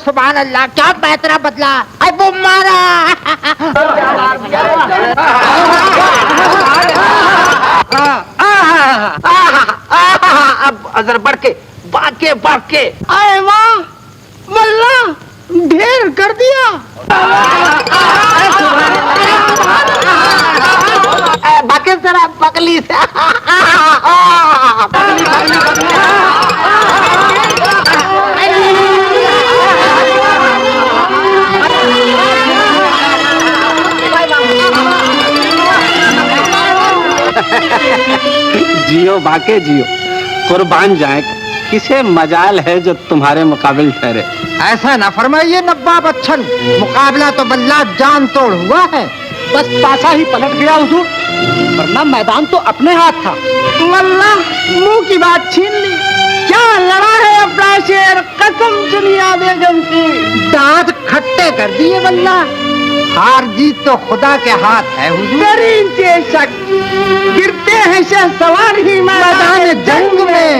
सुभान अल्लाह, क्या पैतरा बदला। अब मारा अब अजर बढ़ के बाके बाके आए वाह मल्ला, ढेर कर दिया। बाकी जरा पगली से जियो बाके जियो, कुर्बान जाए, किसे मजाल है जो तुम्हारे मुकाबिल ठहरे। ऐसा ना फरमाइए नवाब बच्चन, मुकाबला तो बल्ला जान तोड़ हुआ है। बस पासा ही पलट गया हुजूर, वरना मैदान तो अपने हाथ था। वल्लाह मुंह की बात छीन ली। क्या लड़ा है अपना शेर, कसम चुनिया बेगम की। दांत खट्टे कर दिए वल्लाह। हार जीत तो खुदा के हाथ है हुजूर। शक गिरते हैं शहसवार ही मैदान जंग में।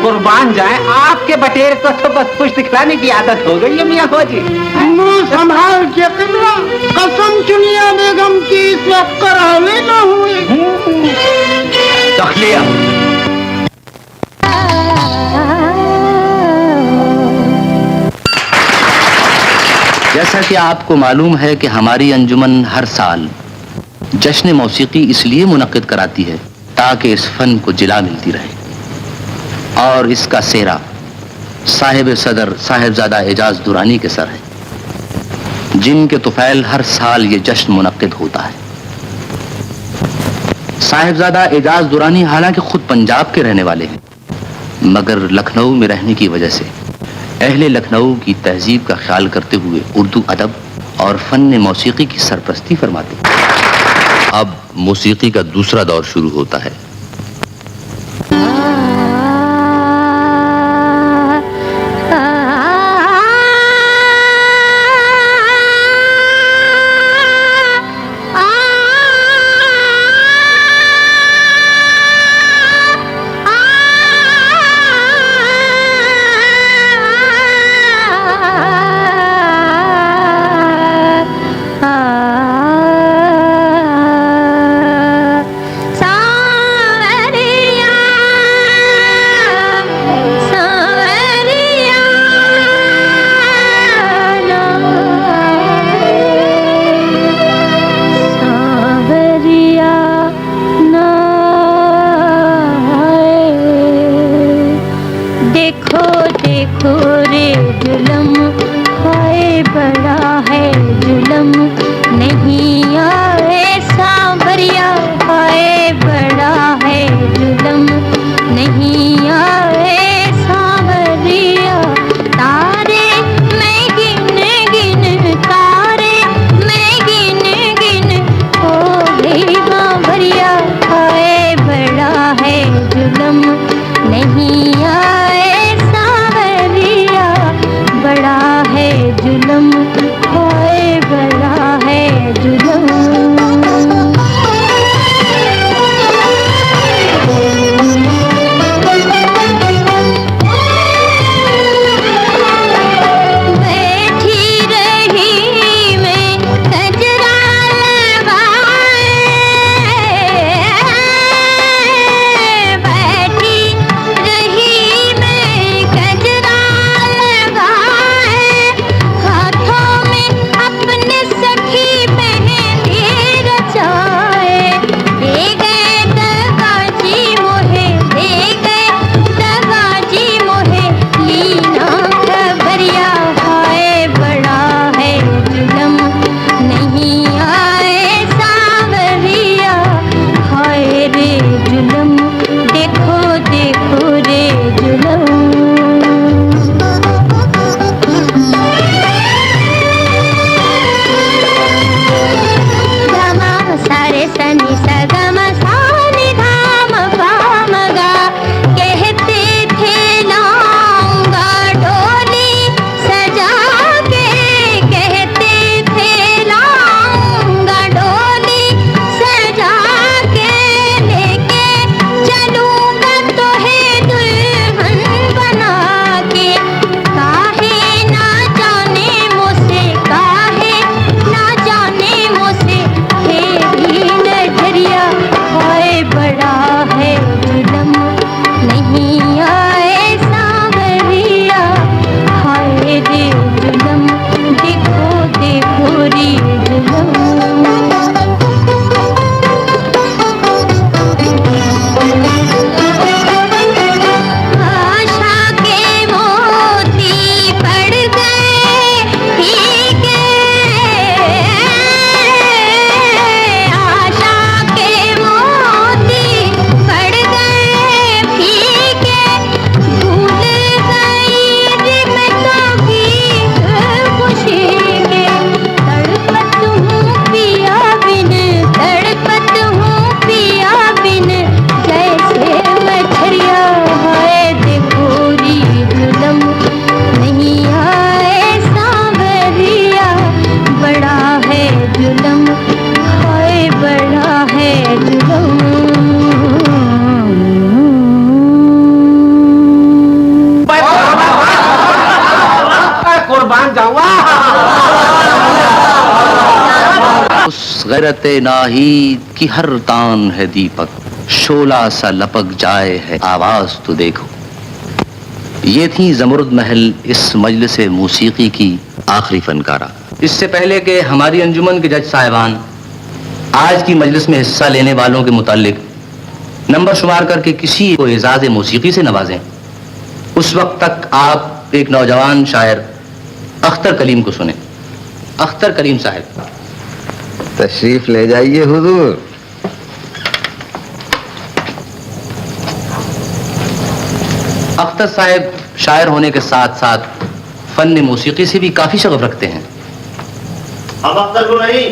कुर्बान जाए, आपके बटेर को तो बस पुष्ट खिलाने की आदत हो गई है मियां फौजी। मुंह संभाल के किबला, कसम चुनिया बेगम की इस वक्त करावे न हुए। तखलिया जैसा कि आपको मालूम है कि हमारी अंजुमन हर साल जश्न मौसीकी इसलिए मुनक्किद कराती है ताकि इस फन को जिला मिलती रहे, और इसका सेहरा साहिब सदर साहिबजादा एजाज दुरानी के सर है, जिनके तुफैल हर साल ये जश्न मुनक्किद होता है। साहिबजादा एजाज दुरानी हालांकि खुद पंजाब के रहने वाले हैं, मगर लखनऊ में रहने की वजह से अहले लखनऊ की तहजीब का ख्याल करते हुए उर्दू अदब और फन मौसीकी की सरपरस्ती फरमाते हैं। अब मौसीकी का दूसरा दौर शुरू होता है। हाथों कुर्बान जाऊंगा। उस गैरत नाहीद की हर तान है दीपक, शोला सा लपक जाए है आवाज तो देखो। ये थी ज़मरुद महल इस मजलिस मौसीकी की आखिरी फनकारा। इससे पहले कि हमारी अंजुमन के जज साहिबान आज की मजलिस में हिस्सा लेने वालों के मुतालिक नंबर शुमार करके किसी को एजाज मौसीकी से नवाजें, उस वक्त तक आप एक नौजवान शायर अख्तर कलीम को सुने। अख्तर कलीम साहब तशरीफ ले जाइए हुजूर। अख्तर साहब शायर होने के साथ साथ फन मौसीकी से भी काफी शगफ रखते हैं। अब अख्तर को नहीं,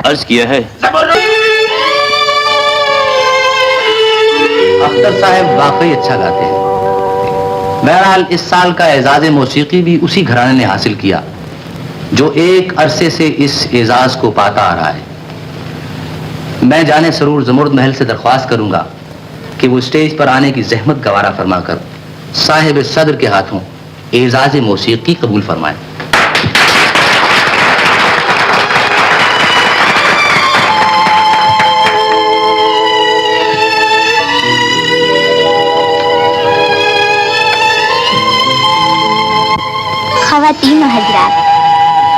अर्ज किया है। अख्तर साहब वाकई अच्छा गाते हैं। बहरहाल इस साल का एजाज मौसीकी भी उसी घराने ने हासिल किया जो एक अरसे से इस एजाज को पाता आ रहा है। मैं जाने सरूर ज़मरुद महल से दरख्वास्त करूंगा कि वो स्टेज पर आने की जहमत गवारा फरमाकर साहिब सदर के हाथों एजाज मौसीकी कबूल फरमाएं। ख़वातीन और हज़रात,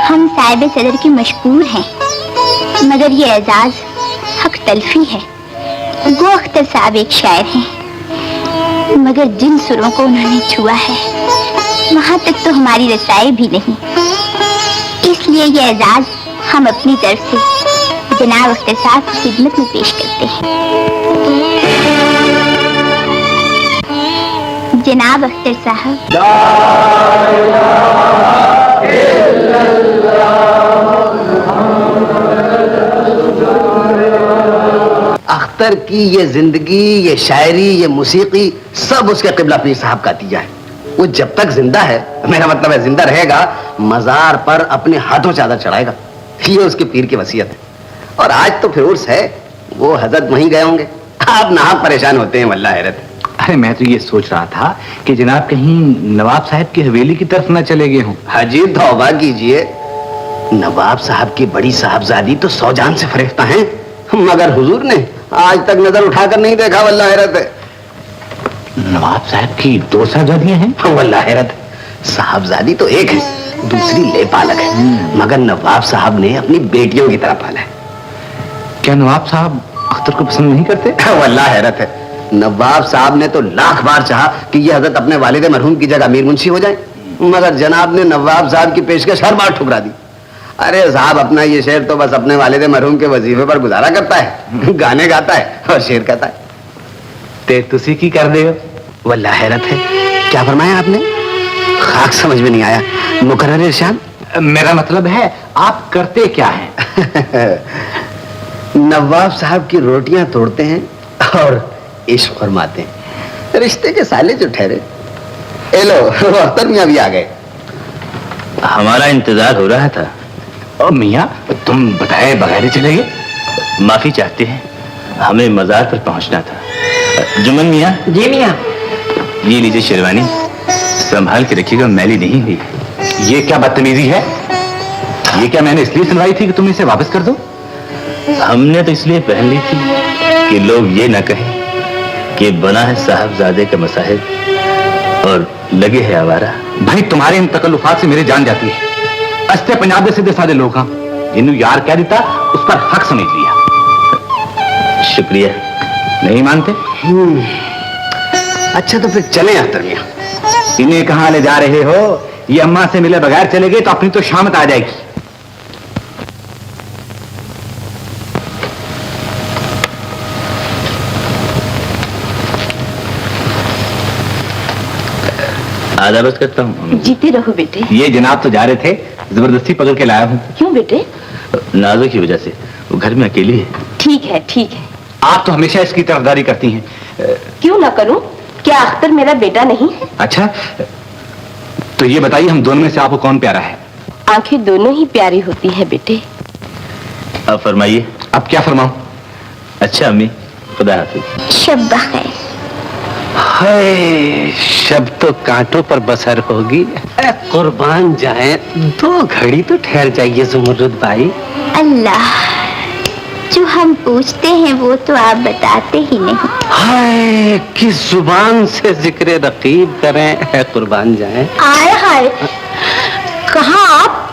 हम साहिब सदर के मशकूर हैं, मगर ये एजाज हक तलफी है। गो अख्तर साहब एक शायर हैं, मगर जिन सुरों को उन्होंने छुआ है वहाँ तक तो हमारी रसाई भी नहीं। इसलिए ये एजाज हम अपनी तरफ से जनाब अख्तर साहब की खिदमत में पेश करते हैं। जनाब अख्तर साहब। अख्तर की ये जिंदगी, ये शायरी, ये मौसीकी सब उसके क़िबला पीर साहब का नतीजा है। वो जब तक जिंदा है, मेरा मतलब है जिंदा रहेगा, मजार पर अपने हाथों चादर चढ़ाएगा। ये उसके पीर की वसीयत है। और आज तो फिर उर्स है, वो हजरत वहीं गए होंगे। आप नाहक परेशान होते हैं, वल्लाह हैरत। अरे मैं तो ये सोच रहा था कि जनाब कहीं नवाब साहब की हवेली की तरफ न चले गए हों। हाजी तौबा कीजिए, नवाब साहब की बड़ी साहबजादी तो 100 जान से फरेफ्ता हैं, मगर हुजूर ने आज तक नजर उठाकर नहीं देखा, वल्लाह हैरत है। नवाब साहब की 2 साहबजादियां हैं? वल्लाह हैरत है। साहबजादी तो एक है, दूसरी लेपालक है, मगर नवाब साहब ने अपनी बेटियों की तरह पाला है। क्या नवाब साहब अख्तर को पसंद नहीं करते? वल्लाह हैरत है। नवाब साहब ने तो लाख बार चाहा कि ये हजरत अपने वालिद मरहूम की जगह अमीर मुंशी हो जाए, मगर जनाब ने नवाब साहब की पेशकश हर बार ठुकरा दी। अरे साहब, अपना ये शेर तो बस अपने वालिद मरहूम के वजीफे पर गुजारा करता है, गाने गाता है और शेर कहता है। ते तुसी की कर दे हो? वल्लाह हैरत है। क्या फरमाया आपने? खाक समझ में नहीं आया, मुकर्रर इरशाद। मेरा मतलब है आप करते क्या हैं? नवाब साहब की रोटियां तोड़ते हैं और इश्क फरमाते हैं। रिश्ते के साले जो ठहरे। ए लो, अख्तर मियां भी आ गए। हमारा इंतजार हो रहा था। ओ मियाँ, तुम बताए बगैर ही चले गए? माफी चाहते हैं, हमें मजार पर पहुंचना था। जुमन मियाँ। जी मियाँ। ये लीजिए शेरवानी, संभाल के रखिएगा, मैली नहीं हुई। ये क्या बदतमीजी है? ये क्या मैंने इसलिए सुनवाई थी कि तुम इसे वापस कर दो? हमने तो इसलिए पहन ली थी कि लोग ये ना कहें कि बना है साहबजादे का मसाहिब और लगे है आवारा। भाई, तुम्हारे इन तकल्लुफात से मेरी जान जाती है। अस्ते पंजाब के सीधे साधे लोग, हाँ, जिन्हों यार कह देता उस पर हक समझ लिया। शुक्रिया। नहीं मानते? अच्छा तो फिर चले अख्तर मियां। इन्हें कहाँ ले जा रहे हो? ये अम्मा से मिले बगैर चले गए तो अपनी तो शामत आ जाएगी। आदाबत करता हूँ। जीते रहो बेटे। ये जनाब तो जा रहे थे, जबरदस्ती पकड़ के लाया हूँ। क्यों बेटे? नाजो की वजह से, वो घर में अकेली है। ठीक है, ठीक है। आप तो हमेशा इसकी तरफदारी करती हैं। क्यों ना करूं? क्या अख्तर मेरा बेटा नहीं है? अच्छा, तो ये बताइए, हम दोनों में से आपको कौन प्यारा है? आंखें दोनों ही प्यारी होती है बेटे। अब फरमाइए। अब क्या फरमाऊं? अच्छा अम्मी, खुदा हाफिज। शब बखैर। हाय, शब तो कांटों पर बसर होगी। कुर्बान जाए, 2 घड़ी तो ठहर जाइए ज़ुमरुद भाई। अल्लाह, जो हम पूछते हैं वो तो आप बताते ही नहीं। हाय, किस जुबान से जिक्र रकीब करें, है कुर्बान जाए। आए हाय, कहाँ आप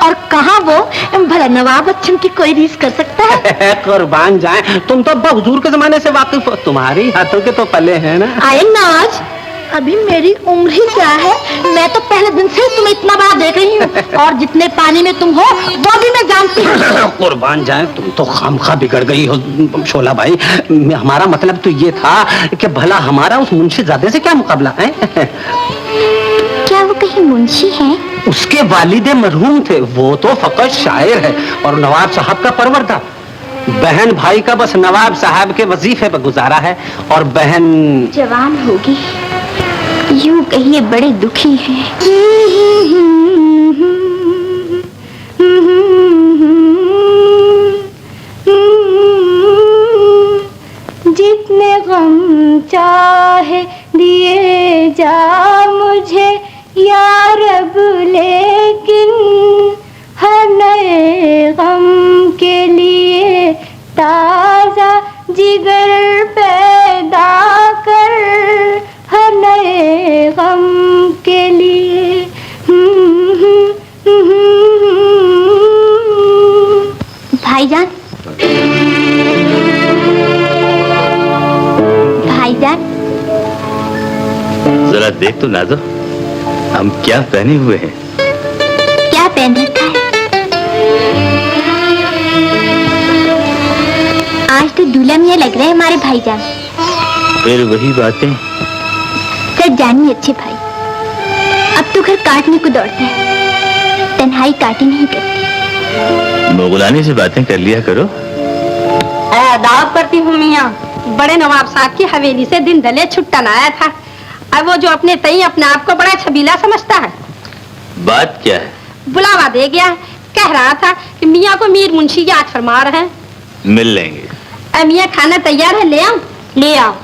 और कहाँ वो? भला नवाब बच्चन की कोई रीस कर सकता है? कुर्बान जाए, तुम तो अब्बा हुजूर के जमाने से वाकिफ हो, तुम्हारी हाथों के तो पले हैं ना। आए नाज, अभी मेरी उम्र ही क्या है, मैं तो पहले दिन से तुम्हें इतना बड़ा देख रही हूँ, और जितने पानी में तुम हो वो भी मैं जानती हूँ। कुर्बान जाए, तुम तो खामखा बिगड़ गई हो शोला भाई। हमारा मतलब तो ये था कि भला हमारा उस मुंशीजादे से क्या मुकाबला है। क्या वो कहीं मुंशी हैं? उसके वालिदे मरहूम थे, वो तो फकत शायर है और नवाब साहब का परवरदा। बहन भाई का बस नवाब साहब के वजीफे पर गुजारा है, और बहन जवान होगी, यूं कहिए बड़े दुखी हैं। जितने गम चाहे दिए जा मुझे या रब, लेकिन हर नए गम के लिए ताजा जिगर पैदा कर, हर नए गम के लिए। भाईजान, भाईजान, जरा देख तो नाजो, हम क्या पहने हुए हैं। क्या पहन रखा है? आज तो दूल्हा मियां लग रहे हैं हमारे भाईजान। फिर वही बातें। सच जानिए अच्छे भाई, अब तो घर काटने को दौड़ते हैं, तन्हाई काटी नहीं करती। मुगलानी से बातें कर लिया करो। दावत करती हूँ मियाँ, बड़े नवाब साहब की हवेली से दिन दले छुट्टन आया था। अब वो जो अपने तई अपने आप को बड़ा छबीला समझता है। बात क्या है? बुलावा दे गया, कह रहा था कि मियाँ को मीर मुंशी याद फरमा रहे हैं। मिल लेंगे। मियाँ खाना तैयार है, ले आओ। ले आओ।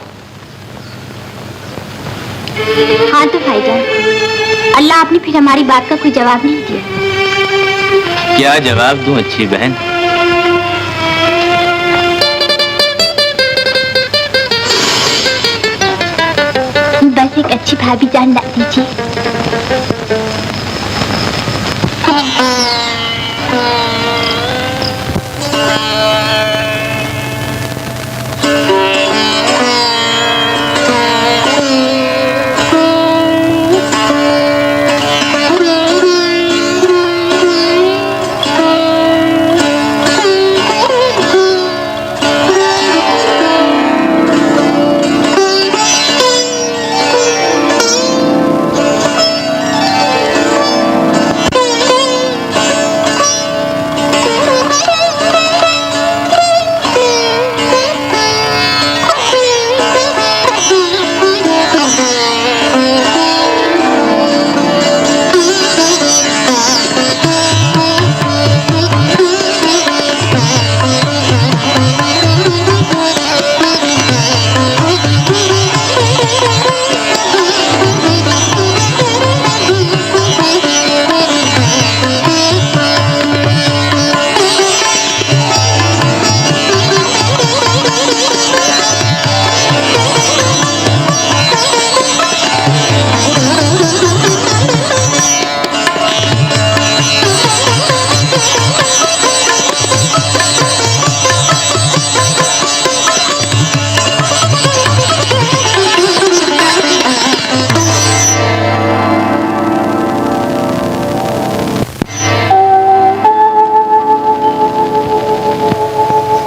हाँ तो भाईजान, अल्लाह आपने फिर हमारी बात का कोई जवाब नहीं दिया। क्या जवाब दूं अच्छी बहन? बस एक अच्छी भाभी जान ला दीजिए।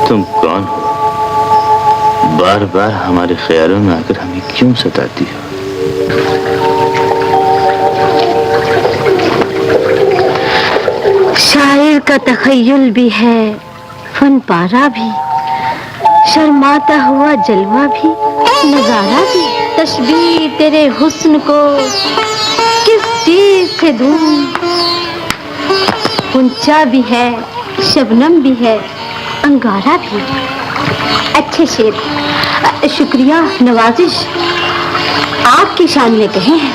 तुम कौन हो? बार बार हमारे ख्यालों में आकर हमें क्यों सताती हो? शायर का तखय्युल भी है, फन पारा भी, शर्माता हुआ जलवा भी, नजारा भी। तशबीह तेरे हुस्न को किस चीज से दूं? गुंचा भी है, शबनम भी है, अंगारा भी। अच्छे शेर, शुक्रिया, नवाजिश आपकी शान में कहे हैं।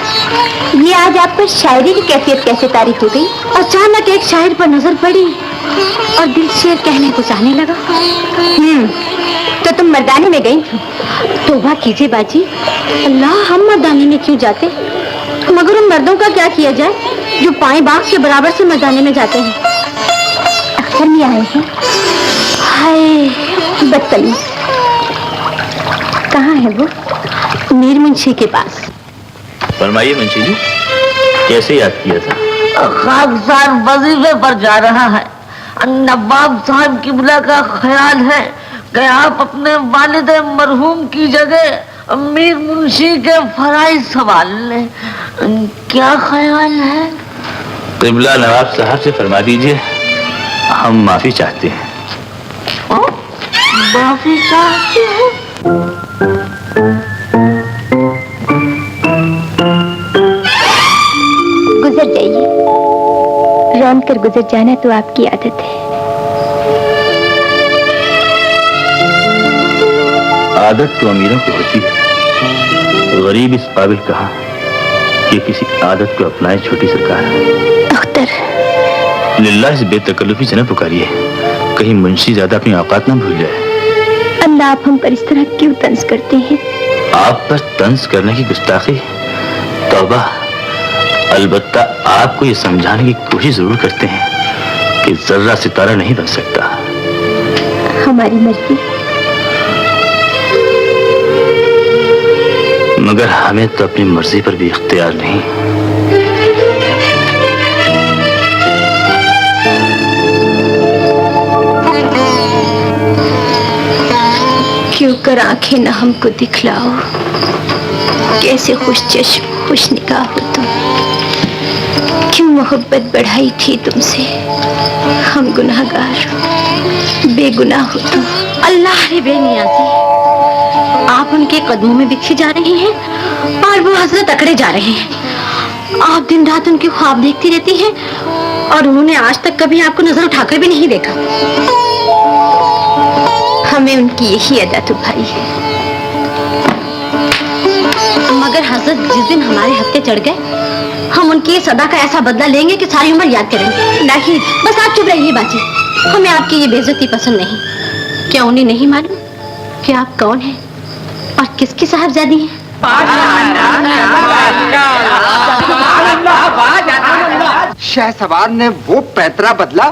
ये आज आप पर शायरी की कैफियत कैसे तारीफ हो गई? अचानक एक शायर पर नजर पड़ी और दिल शेर कहने को चाहने लगा। तो तुम मर्दानी में गई थी? तौबा कीजिए बाजी, अल्लाह, हम मर्दानी में क्यों जाते? मगर उन मर्दों का क्या किया जाए जो पाए बाग के बराबर से मर्दानी में जाते हैं। अख्तर में आए हैं। हाय बदतमीज, कहाँ है वो? मीर मुंशी के पास। फरमाइए मुंशी जी, कैसे याद किया था? खाक साहब वजीफे पर जा रहा है। नवाब साहब किबला का ख्याल है कि आप अपने वालिद मरहूम की जगह मीर मुंशी के फराइज संभाल लें। क्या ख्याल है? किबला नवाब साहब से फरमा दीजिए, हम माफी चाहते हैं। माफी चाहते हैं? गुजर जाइए, रौन कर गुजर जाना तो आपकी आदत है। आदत तो अमीरों को होती है, गरीब इस काबिल कहा कि किसी आदत को अपनाए। छोटी सरकार, अख्तर, लिल्लाह इस बेतकल्लुफी से न पुकारिए, कहीं मुंशी ज्यादा अपनी औकात न भूल जाए। अल्लाह, आप हम पर इस तरह क्यों तंज करते हैं? आप पर तंज करने की गुस्ताखी, तौबा। अलबत्ता आपको ये समझाने की कोशिश जरूर करते हैं कि जर्रा सितारा नहीं बन सकता। हमारी मर्जी। मगर हमें तो अपनी मर्जी पर भी इख्तियार नहीं। क्यों कर आंखें न हमको दिखलाओ, कैसे खुश चश्म खुश निगाह हो तुम। क्यों मोहब्बत बढ़ाई थी तुमसे, हम गुनाहगार बेगुनाह हो तुम। अल्लाह रे बेनियाज़ी, आप उनके कदमों में बिखरे जा रहे हैं और वो हजरत अकड़े जा रहे हैं। आप दिन रात उनके ख्वाब देखती रहती हैं और उन्होंने आज तक कभी आपको नजर उठाकर भी नहीं देखा। हमें उनकी यही अदा तो भाई है। मगर हजरत जिस दिन हमारे हत्थे चढ़ गए, हम उनकी सदा का ऐसा बदला लेंगे कि सारी उम्र याद करेंगे। नहीं, बस आप चुप रहिए बाजी, हमें आपकी ये बेइज्जती पसंद नहीं। क्या उन्हें नहीं मालूम कि आप कौन हैं और किसकी साहबजादी हैं? शहसवार ने वो पैतरा बदला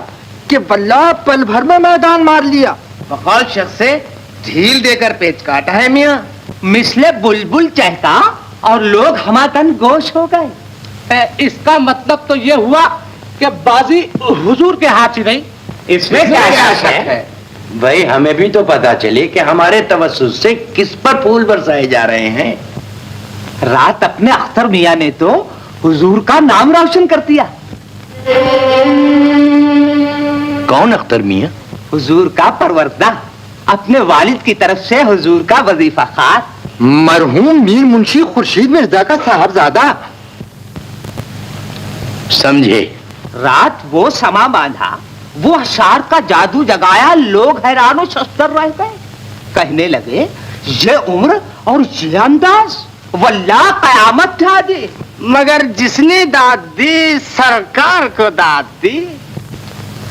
कि बल्ला पल भर में मैदान मार लिया। बकौल शख्स से ढील देकर पेच काटा है मियाँ। मिसले बुलबुल चहका और लोग हमातन गोश हो गए। इसका मतलब तो ये हुआ कि बाजी हुजूर के हाथ ही नहीं। इसमें क्या शक है? भाई, हमें भी तो पता चले कि हमारे तवस्सुस से किस पर फूल बरसाए जा रहे हैं। रात अपने अख्तर मियाँ ने तो हुजूर का नाम रोशन कर दिया। कौन अख्तर मियाँ? हुजूर का परवरदा, अपने वालिद की तरफ से हुजूर का वजीफा खास, मरहूम मीर मुंशी खुर्शीद मिर्जा का साहबजादा। समझे? रात वो समा बांधा, वो अशार का जादू जगाया, लोग हैरान शस्तर रह गए। कहने लगे ये उम्र और ये अंदाज, वल्लाह कयामत ढा दी। मगर जिसने दाद दी सरकार को दाद दी।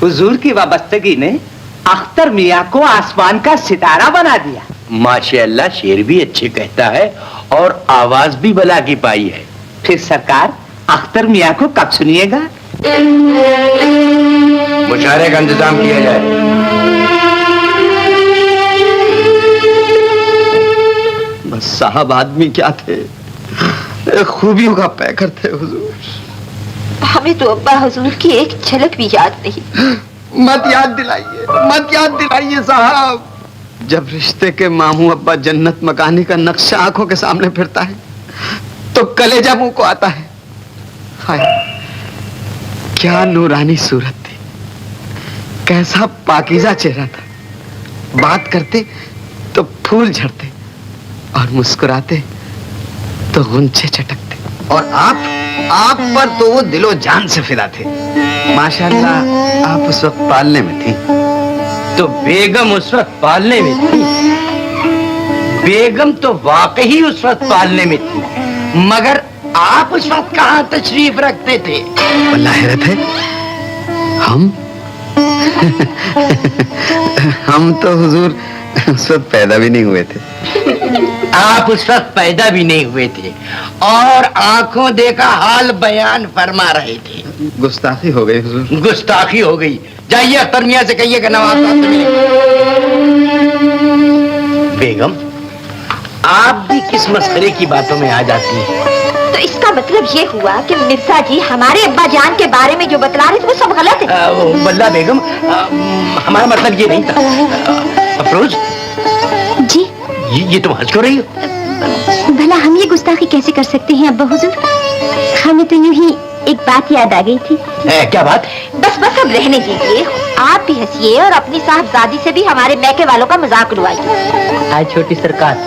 हुजूर की वाबस्तगी ने अख्तर मियाँ को आसमान का सितारा बना दिया। माशाअल्लाह, शेर भी अच्छे कहता है और आवाज भी बला की पाई है। फिर सरकार अख्तर मियाँ को कब सुनिएगा? मुशारे का इंतजाम किया जाए। बस साहब आदमी क्या थे, खूबियों का पैकर थे हुजूर। हमें तो अब्बा हुजूर की एक झलक भी याद नहीं। मत याद दिलाइए साहब। जब रिश्ते के मामू अब्बा जन्नत मकानी का नक्शा आंखों के सामने फिरता है तो कलेजा मुंह को आता है। हाय, क्या नूरानी सूरत थी, कैसा पाकीज़ा चेहरा था। बात करते तो फूल झड़ते और मुस्कुराते तो गुंचे चटकते। और आप पर तो वो दिलो जान से फिदा थे। माशाल्लाह, आप उस वक्त पालने में थी तो बेगम उस वक्त पालने में थी। बेगम तो वाकई उस वक्त पालने में थी, मगर आप उस वक्त कहाँ तशरीफ रखते थे? वल्लाह हैरत है, हम तो हुजूर उस वक्त पैदा भी नहीं हुए थे। आप उस वक्त पैदा भी नहीं हुए थे और आंखों देखा हाल बयान फरमा रहे थे। गुस्ताखी हो गई हुजूर। गुस्ताखी हो गई। जाइए अख्तर मियां से कहिए कि नवाब साहब से मिले। बेगम, आप भी किस मसखरे की बातों में आ जाती हैं? तो इसका मतलब ये हुआ कि मिर्जा जी हमारे अब्बा जान के बारे में जो बतला रहे थे वो सब गलत है। वल्लाह बेगम, हमारा मतलब ये नहीं था। अफरोज जी, ये तुम हंस क्यों रही हो? भला हम ये गुस्ताखी कैसे कर सकते हैं अब्बा हुजूर? हमें तो यूं ही एक बात याद आ गई थी। क्या बात? बस बस अब रहने दीजिए, आप भी हंसिए और अपनी साहबजादी से भी हमारे मैके वालों का मजाक उड़वाइए। आज छोटी सरकार,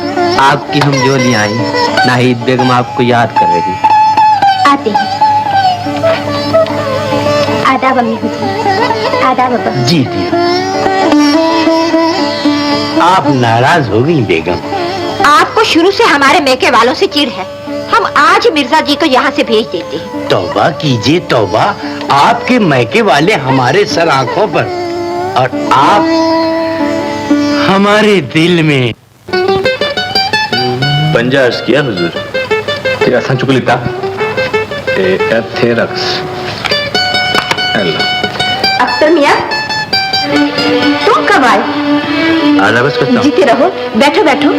आपकी हम जोली आई, नाहिद बेगम आपको याद कर रही। आते हैं। आदाब अम्मी हुजूर। आदाब अब्बा। जी जी। आप नाराज हो गई बेगम? आपको शुरू से हमारे मैके वालों से चिढ़ है। हम आज मिर्जा जी को यहाँ से भेज देते हैं। तौबा कीजिए तौबा, आपके मैके वाले हमारे सर आंखों पर और आप हमारे दिल में। पंजा अर्ज किया हुजूर। तेरा संचुकुलिता एथेरक्स। अख्तर मियां, तुम कब आए? आदाबस करता हूँ। जीते रहो, बैठो बैठो।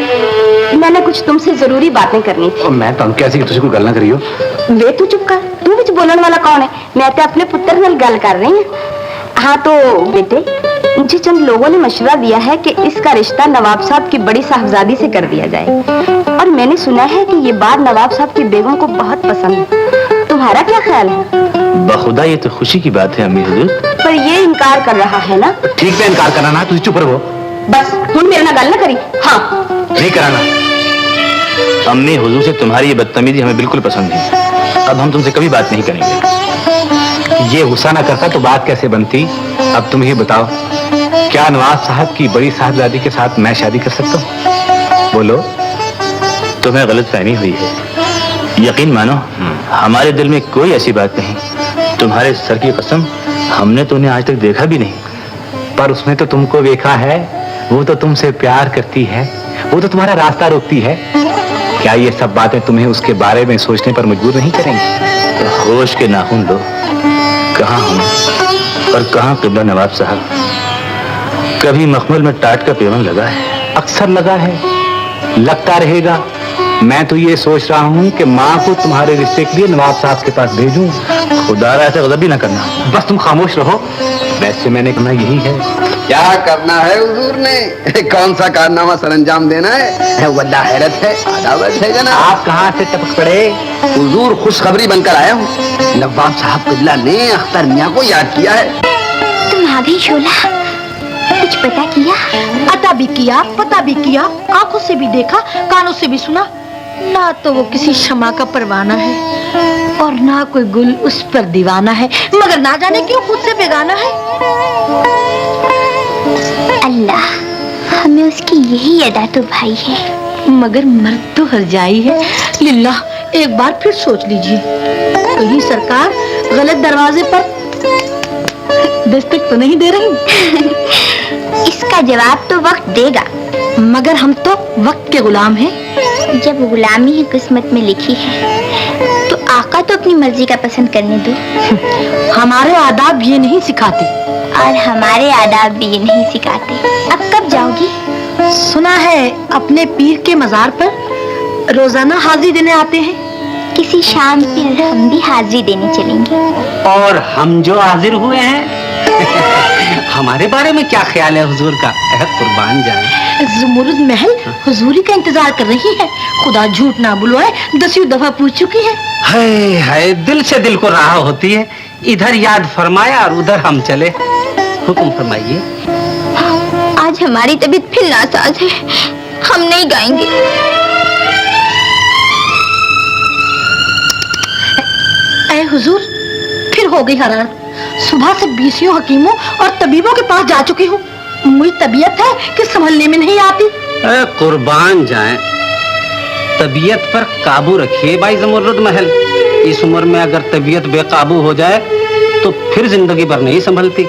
मैंने कुछ तुमसे जरूरी बातें करनी थी। मैं तो कैसी तुझे कोई गल ना करियो। वे तू चुप कर, तू विच बोलने वाला कौन है? मैं तो अपने पुत्र नाल गल कर रही हूँ। हाँ तो बेटे, मुझे चंद लोगों ने मशवरा दिया है कि इसका रिश्ता नवाब साहब की बड़ी साहबजादी से कर दिया जाए, और मैंने सुना है कि ये बात नवाब साहब की बेगम को बहुत पसंद है। तुम्हारा क्या ख्याल है? बखुदा ये तो खुशी की बात है अम्मी हुजूर। पर ये इनकार कर रहा है ना? ठीक है, इनकार करना ना, तुझे चुप रहो। बस तुम मेरे नाल गल ना करी। हाँ नहीं कराना। अम्मी हुजूर से तुम्हारी ये बदतमीजी हमें बिल्कुल पसंद नहीं। अब हम तुमसे कभी बात नहीं करेंगे। ये गुस्सा ना करता तो बात कैसे बनती? अब तुम ही बताओ, क्या नवाब साहब की बड़ी साहबजादी के साथ मैं शादी कर सकता हूँ? बोलो। तुम्हें गलत फहमी हुई है। यकीन मानो, हमारे दिल में कोई ऐसी बात नहीं। तुम्हारे सर की कसम, हमने तो उन्हें आज तक देखा भी नहीं। पर उसने तो तुमको देखा है, वो तो तुमसे प्यार करती है, वो तो तुम्हारा रास्ता रोकती है। क्या ये सब बातें तुम्हें उसके बारे में सोचने पर मजबूर नहीं करेंगी? तो होश के नाखून लो। कहाँ हम और कहाँ किबला नवाब साहब? कभी मखमल में टाट का पेवन लगा है? अक्सर लगा है, लगता रहेगा। मैं तो ये सोच रहा हूँ कि माँ को तुम्हारे रिश्ते के लिए नवाब साहब के पास भेजूं। खुदा ऐसा गजब भी ना करना। बस तुम खामोश रहो। वैसे मैंने कहना यही है। क्या करना है हुजूर ने? कौन सा कारनामा सरंजाम देना है? वल्लाह हैरत है, आदावत है जनाब। आप कहाँ से टपक पड़े? हुजूर खुशखबरी बनकर आया हूँ। नवाब साहब किबला ने अख्तर मियां को याद किया है। तुम आ गई शोला, कुछ पता किया? अता भी किया, पता भी किया, आंखों से भी देखा, कानों से भी सुना। ना तो वो किसी शमा का परवाना है और ना कोई गुल उस पर दीवाना है, मगर ना जाने क्यों खुद से बेगाना है। अल्लाह, हमें उसकी यही अदा तो भाई है, मगर मर्द तो हर जाई है। लिल्लाह, एक बार फिर सोच लीजिए, कहीं सरकार गलत दरवाजे पर दस्तक तो नहीं दे रही? इसका जवाब तो वक्त देगा, मगर हम तो वक्त के गुलाम हैं। जब गुलामी ही किस्मत में लिखी है तो आका तो अपनी मर्जी का पसंद करने दो। हमारे आदाब ये नहीं सिखाते और हमारे आदाब भी ये नहीं सिखाते। अब कब जाओगी? सुना है अपने पीर के मजार पर रोजाना हाजिरी देने आते हैं। किसी शाम फिर हम भी हाजिरी देने चलेंगे। और हम जो हाजिर हुए हैं हमारे बारे में क्या ख्याल है हुजूर का? कुर्बान जाए। ज़ुमुरुद महल हुजूरी का इंतजार कर रही है। खुदा झूठ ना बुलवाए, 10वीं दफा पूछ चुकी है। हाय हाय, दिल से दिल को राह होती है। इधर याद फरमाया और उधर हम चले। हुक्म फरमाइए। आज हमारी तबीयत फिर नासाज है, हम नहीं गाएंगे। ऐ हुजूर, फिर हो गई हरारत। सुबह से 20 हकीमों और तबीबों के पास जा चुकी हूँ, मुझे तबीयत है कि संभलने में नहीं आती। अरे कुर्बान जाएं, तबीयत पर काबू रखिए भाई जमुर्रुद महल। इस उम्र में अगर तबीयत बेकाबू हो जाए तो फिर जिंदगी भर नहीं संभलती।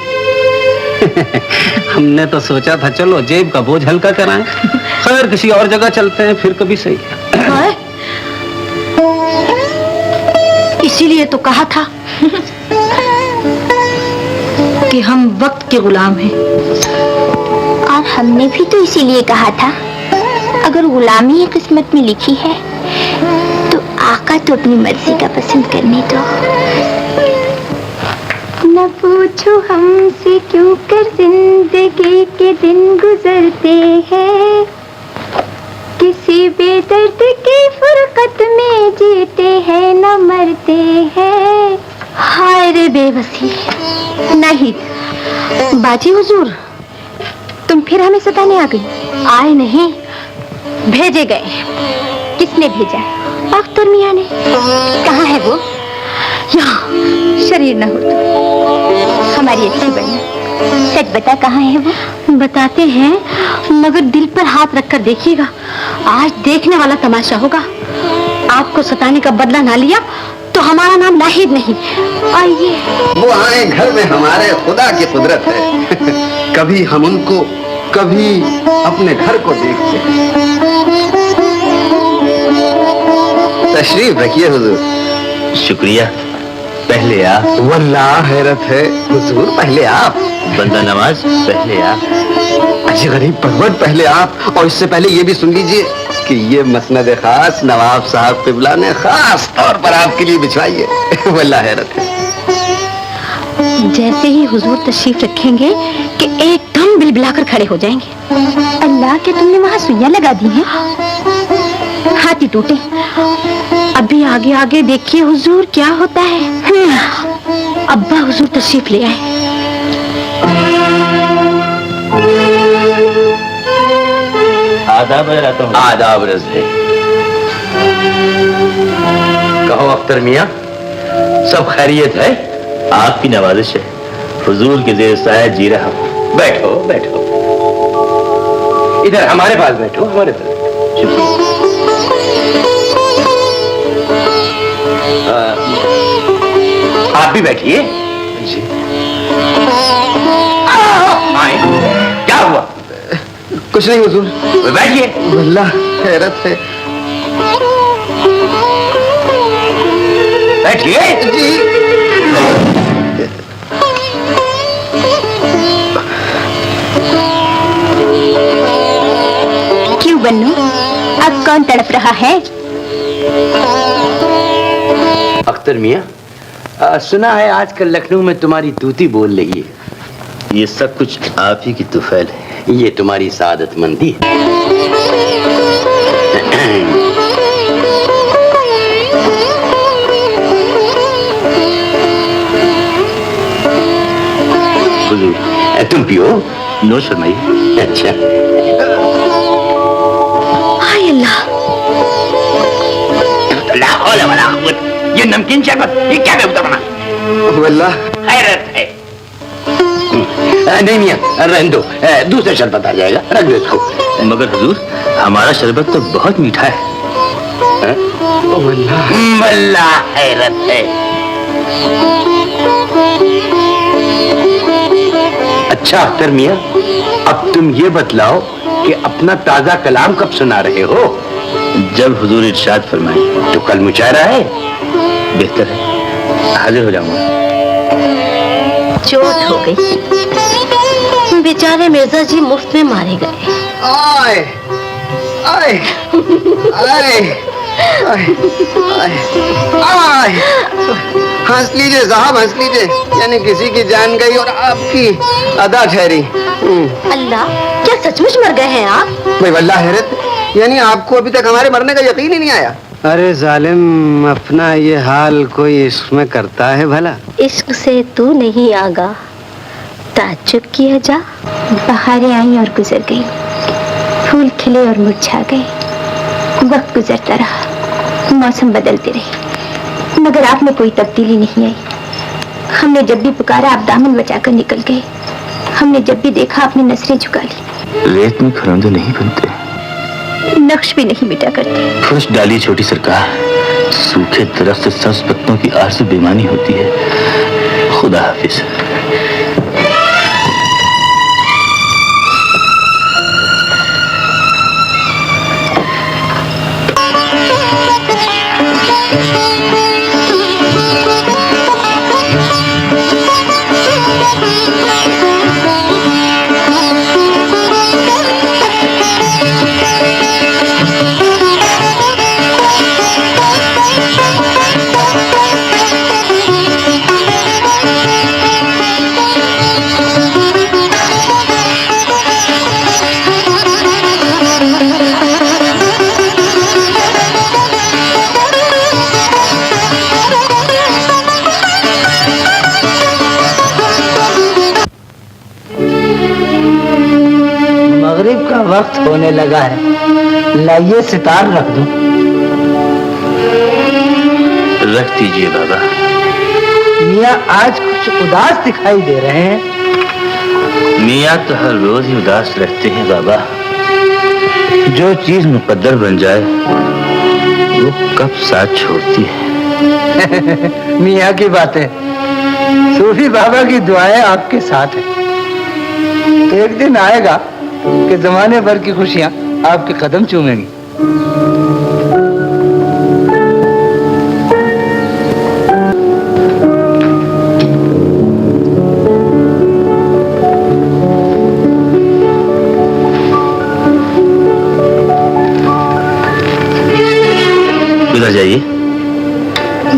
हमने तो सोचा था चलो जेब का बोझ हल्का कराएं। खैर किसी और जगह चलते हैं फिर कभी सही। इसीलिए तो कहा था कि हम वक्त के गुलाम हैं। और हमने भी तो इसीलिए कहा था अगर गुलामी ही किस्मत में लिखी है तो आका तो अपनी मर्जी का पसंद करने दो। न पूछो हमसे क्यों कर जिंदगी के दिन गुजरते हैं, किसी बेदर्द की फुरकत में जीते हैं न मरते हैं। हाय रे बेबसी। नहीं बाजी हुजूर, तुम फिर हमें सताने आ गई। आए नहीं, भेजे गए। किसने भेजा? अख्तर मियां ने। कहाँ है वो? यहाँ शरीर न हो तो। हमारी अच्छी बहन, सच बता कहाँ है वो? बताते हैं मगर दिल पर हाथ रखकर देखिएगा, आज देखने वाला तमाशा होगा। आपको सताने का बदला ना लिया तो हमारा नाम नाहिद नहीं। आइए। वो आए घर में हमारे खुदा की कुदरत है। कभी हम उनको कभी अपने घर को देखते हैं। तशरीफ रखिए हुजूर। शुक्रिया। पहले आप। वल्लाह हैरत है हुजूर, पहले आप। बंदा नवाज पहले आप। अजी गरीब परवत पहले आप। और इससे पहले ये भी सुन लीजिए कि ये मसनद खास नवाब साहब किबला ने खास तौर पर आपके लिए बिछवाई है। वल्लाह हैरत है। जैसे ही हुजूर तशरीफ रखेंगे कि एकदम बिलबिलाकर खड़े हो जाएंगे। अल्लाह के तुमने वहाँ सुइयां लगा दी हैं? हाथी टूटे। अभी आगे आगे देखिए हुजूर क्या होता है। अब्बा हुजूर तशरीफ ले आए। आदाब रहता हूँ। आदाब रज़े। कहो अख्तर मियाँ, सब खैरियत है? आपकी नवाजिश है, हुजूर के ज़ेर साया जी रहा हूँ। बैठो बैठो, इधर हमारे पास बैठो, हमारे पास। आप भी बैठिए। आए, क्या हुआ? कुछ नहीं हुजूर। बैठिए। वल्लाह हैरत है। बैठिए जी। क्यों बन्नू, अब कौन तड़प रहा है? अख्तर मियाँ, सुना है आजकल लखनऊ में तुम्हारी तूती बोल रही है। ये सब कुछ आप ही की तुफैल है। ये तुम्हारी सादतमंदी है। हुजूर तुम पियो। नो शर्माइए। अच्छा। हाय अल्लाह। ये नमकीन शरबत, ये क्या बेहूदा बना? वल्लाह हैरत है। नहीं मियाँ, रहने दो, दूसरा शरबत आ जाएगा, रख दो इसको। मगर हुजूर हमारा शरबत तो बहुत मीठा है। वल्लाह हैरत है। अच्छा अख्तर मियाँ, अब तुम ये बतलाओ कि अपना ताजा कलाम कब सुना रहे हो? जब हुजूर इरशाद फरमाए। तो कल मुशायरा है? बेहतर है, हाजिर हो जाऊंगा। चोट हो गई। बेचारे मिर्जा जी मुफ्त में मारे गए। आए आए आए आए आए। हंस लीजिए साहब, हंस लीजिए। यानी किसी की जान गई और आपकी अदा ठहरी। अल्लाह, क्या सचमुच मर गए हैं आप? भाई वल्लाह हैरत, यानी आपको अभी तक हमारे मरने का यकीन ही नहीं आया? अरे जालिम, अपना ये हाल कोई इश्क में करता है भला? इश्क से तू नहीं आगा, ताज्जुब किया जा। बहारें आई और गुजर गई, फूल खिले और मुरझा गए, वक्त गुजरता रहा, मौसम बदलते रहे, मगर आप में कोई तब्दीली नहीं आई। हमने जब भी पुकारा आप दामन बचाकर निकल गए। हमने जब भी देखा अपनी नजरें झुका ली। रेत में खरंदे नहीं बनते, नक्श भी नहीं मिटा करते। खुश डाली छोटी सरकार, सूखे दरख्त से सब्ज पत्तों की आरज़ू बेईमानी होती है। खुदा हाफिज। मगरिब का वक्त होने लगा है, लाइए सितार रख दूं। रख दीजिए बाबा। मियाँ आज कुछ उदास दिखाई दे रहे हैं। मियाँ तो हर रोज ही उदास रहते हैं बाबा। जो चीज मुकद्दर बन जाए वो कब साथ छोड़ती है। मियाँ की बातें, सूफी बाबा की दुआएं आपके साथ हैं। एक दिन आएगा कि जमाने भर की खुशियां आपके कदम चूमेंगी। उधर जाइए।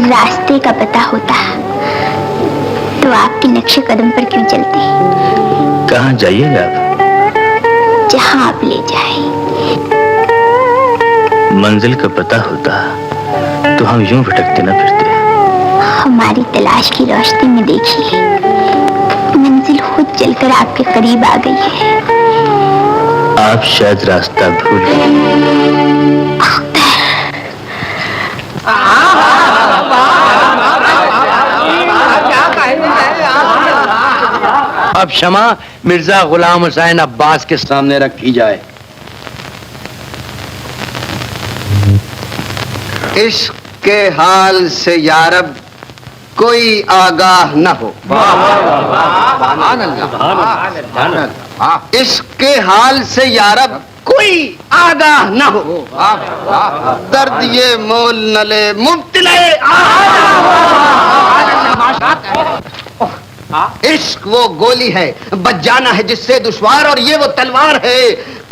रास्ते का पता होता तो आपके नक्शे कदम पर क्यों चलते? कहाँ जाइएगा आप? जहाँ आप ले जाए। मंजिल का पता होता तो हम यूं भटकते न फिरते। हमारी तलाश की रोशनी में देखिए, मंजिल खुद चलकर आपके करीब आ गई है। आप शायद रास्ता भूल गए। अब शमा मिर्जा गुलाम हुसैन अब्बास के सामने रखी जाए। इश्क के हाल से यारब कोई आगाह न हो। इश्क के हाल से यारब कोई आगाह न हो। दर्द ये मोल न ले मुब्तले। इश्क वो गोली है बच जाना है जिससे दुश्वार, और ये वो तलवार है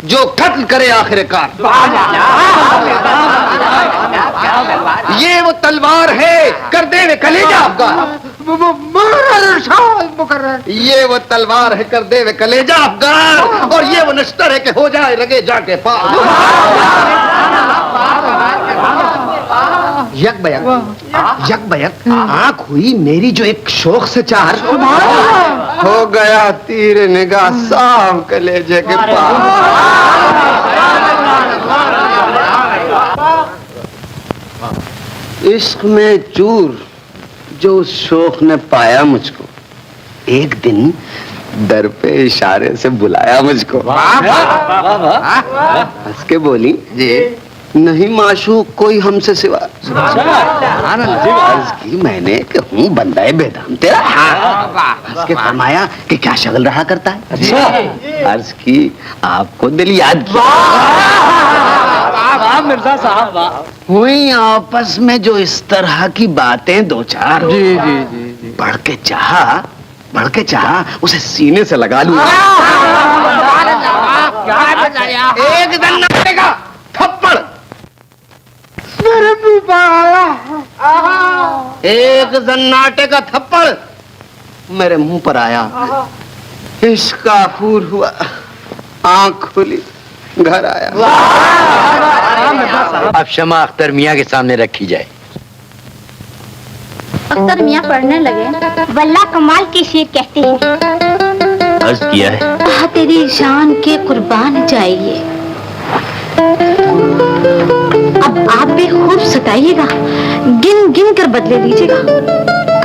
जो कत्ल करे आखिरकार। ये वो तलवार है कर दे वे कलेजा अफगान। ये वो तलवार है कर दे वे कलेजा अफगान, और ये वो नश्तर है कि हो जाए रगे जाके पार। यक बयक आंख हुई मेरी जो एक शौक से चार, हो गया तीर निगाह साम कलेजे के पार। इश्क में चूर जो उस शौक ने पाया मुझको, एक दिन दर पे इशारे से बुलाया मुझको। हंस के बोली जी नहीं माशूक कोई हमसे सिवा। अर्ज की मैंने कि हूँ बंदाए बेदाम तेरा। हंस के फरमाया कि क्या शगल रहा करता है। अच्छा अर्ज की आपको दिल याद किया। मिर्जा साहब हुई आपस में जो इस तरह की बातें दो चार। जी जी जी बढ़ के चाहा उसे सीने से लगा लूं। एक दिन लगेगा थप्पड़, एक जन्नाटे का थप्पड़ मेरे मुंह पर आया। इश्क का फूर हुआ, आंख खुली, घर आया। अब शमा अख्तर मियाँ के सामने रखी जाए। अख्तर मियाँ पढ़ने लगे। वल्लाह कमाल के शेर कहते हैं। अर्ज किया है तेरी शान के कुर्बान जाइए। अब आप भी खूब सताइएगा, गिन गिन कर बदले लीजिएगा।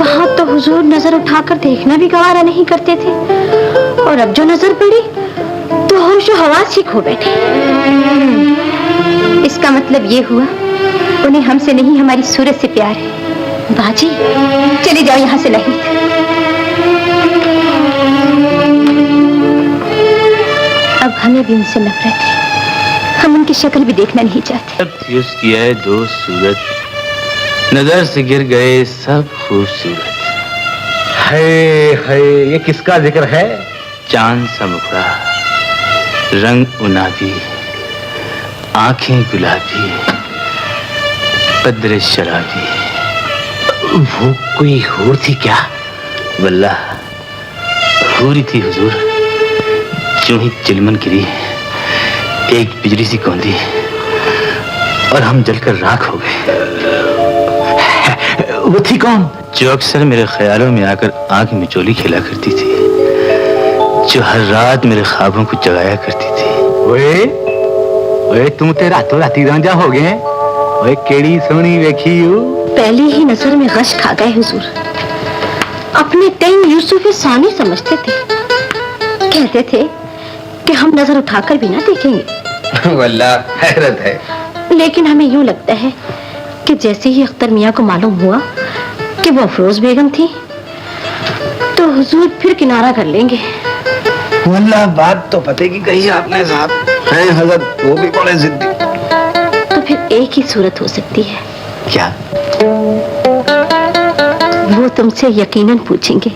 वहाँ तो हुजूर नजर उठाकर देखना भी गवारा नहीं करते थे, और अब जो नजर पड़ी तो होश और हवास ही खो बैठे। इसका मतलब ये हुआ उन्हें हमसे नहीं हमारी सूरत से प्यार है। बाजी चले जाओ यहाँ से। नहीं, अब हमें भी उनसे नफरत है, हम उनकी शक्ल भी देखना नहीं चाहते। सब यूज किया है दो सूरत, नजर से गिर गए सब खूबसूरत। है ये किसका जिक्र है? चांद सा मुखड़ा, रंग उनाबी, आंखें गुलाबी, कद्र शराबी। वो कोई हूर थी क्या? वल्लाह हूरी थी हुजूर, जो ही चिलमन गिरी एक बिजली सी कौंधी और हम जलकर राख हो गए। वो थी कौन? जो अक्सर मेरे ख्यालों में आकर आंख में चोली खेला करती थी, जो हर रात मेरे ख्वाबों को जगाया करती थी। ओए तुम ते रातों राती रांझा हो गए। ओए केड़ी सोनी वेखी यू। पहली ही नजर में गश खा गए हुजूर। अपने तय यूसुफ सानी समझते थे, कहते थे कि हम नजर उठाकर भी ना देखेंगे। वल्लाह हैरत है। लेकिन हमें यूं लगता है कि जैसे ही अख्तर मियाँ को मालूम हुआ कि वो अफरोज बेगम थी, तो हुजूर फिर किनारा कर लेंगे। वल्लाह बात तो पते की कही आपने साहब। हैं हजरत, वो भी बड़े जिद्दी। तो फिर एक ही सूरत हो सकती है। क्या? वो तुमसे यकीनन पूछेंगे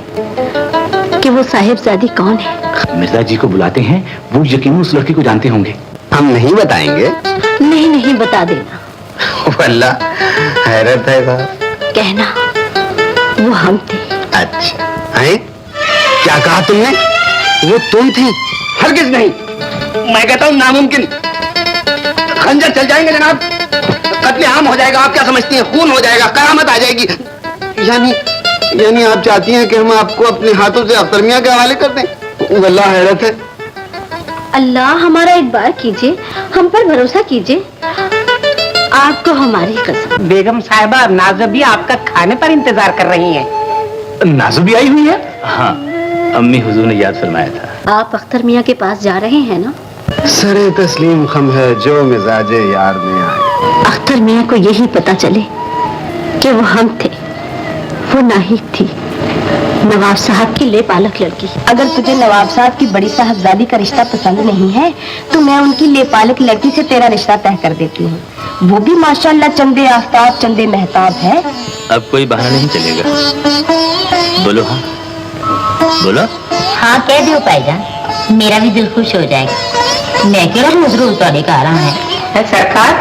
कि वो साहिबजादी कौन है। मिर्जा जी को बुलाते हैं, वो यकीनन उस लड़की को जानते होंगे। हम नहीं बताएंगे। नहीं बता देना। वल्लाह हैरत है साहब। कहना वो हम थे। अच्छा हैं? क्या कहा तुमने? वो तुम थी? हरगिज नहीं, मैं कहता हूँ नामुमकिन। खंजर चल जाएंगे जनाब, कत्लेआम हो जाएगा। आप क्या समझती हैं? खून हो जाएगा, कयामत आ जाएगी। यानी आप चाहती हैं कि हम आपको अपने हाथों से अख्तर मियां के हवाले कर दें? वल्लाह हैरत है। अल्लाह हमारा एक बार कीजिए, हम पर भरोसा कीजिए। आपको हमारी कसम। बेगम साहिबा, नाज़ो भी आपका खाने पर इंतजार कर रही हैं। नाज़ो भी आई हुई है? हाँ, अम्मी हुजूर ने याद फरमाया था। आप अख्तर मियाँ के पास जा रहे हैं ना? सरे तस्लीम खम है जो मिजाजे यार में आए। अख्तर मियाँ को यही पता चले कि वो हम थे, वो नाहिद थी, नवाब साहब की ले पालक लड़की। अगर तुझे नवाब साहब की बड़ी साहबजादी का रिश्ता पसंद नहीं है तो मैं उनकी ले पालक लड़की से तेरा रिश्ता तय कर देती हूँ। वो भी माशाल्लाह चंदे आफ्ताब चंदे महताब है। अब कोई बहाना नहीं चलेगा। बोलो हाँ, बोलो हाँ कह दो भाईजान, मेरा भी दिल खुश हो जाएगा। मैं क्यों रोज तोड़े का रहा है। सरकार,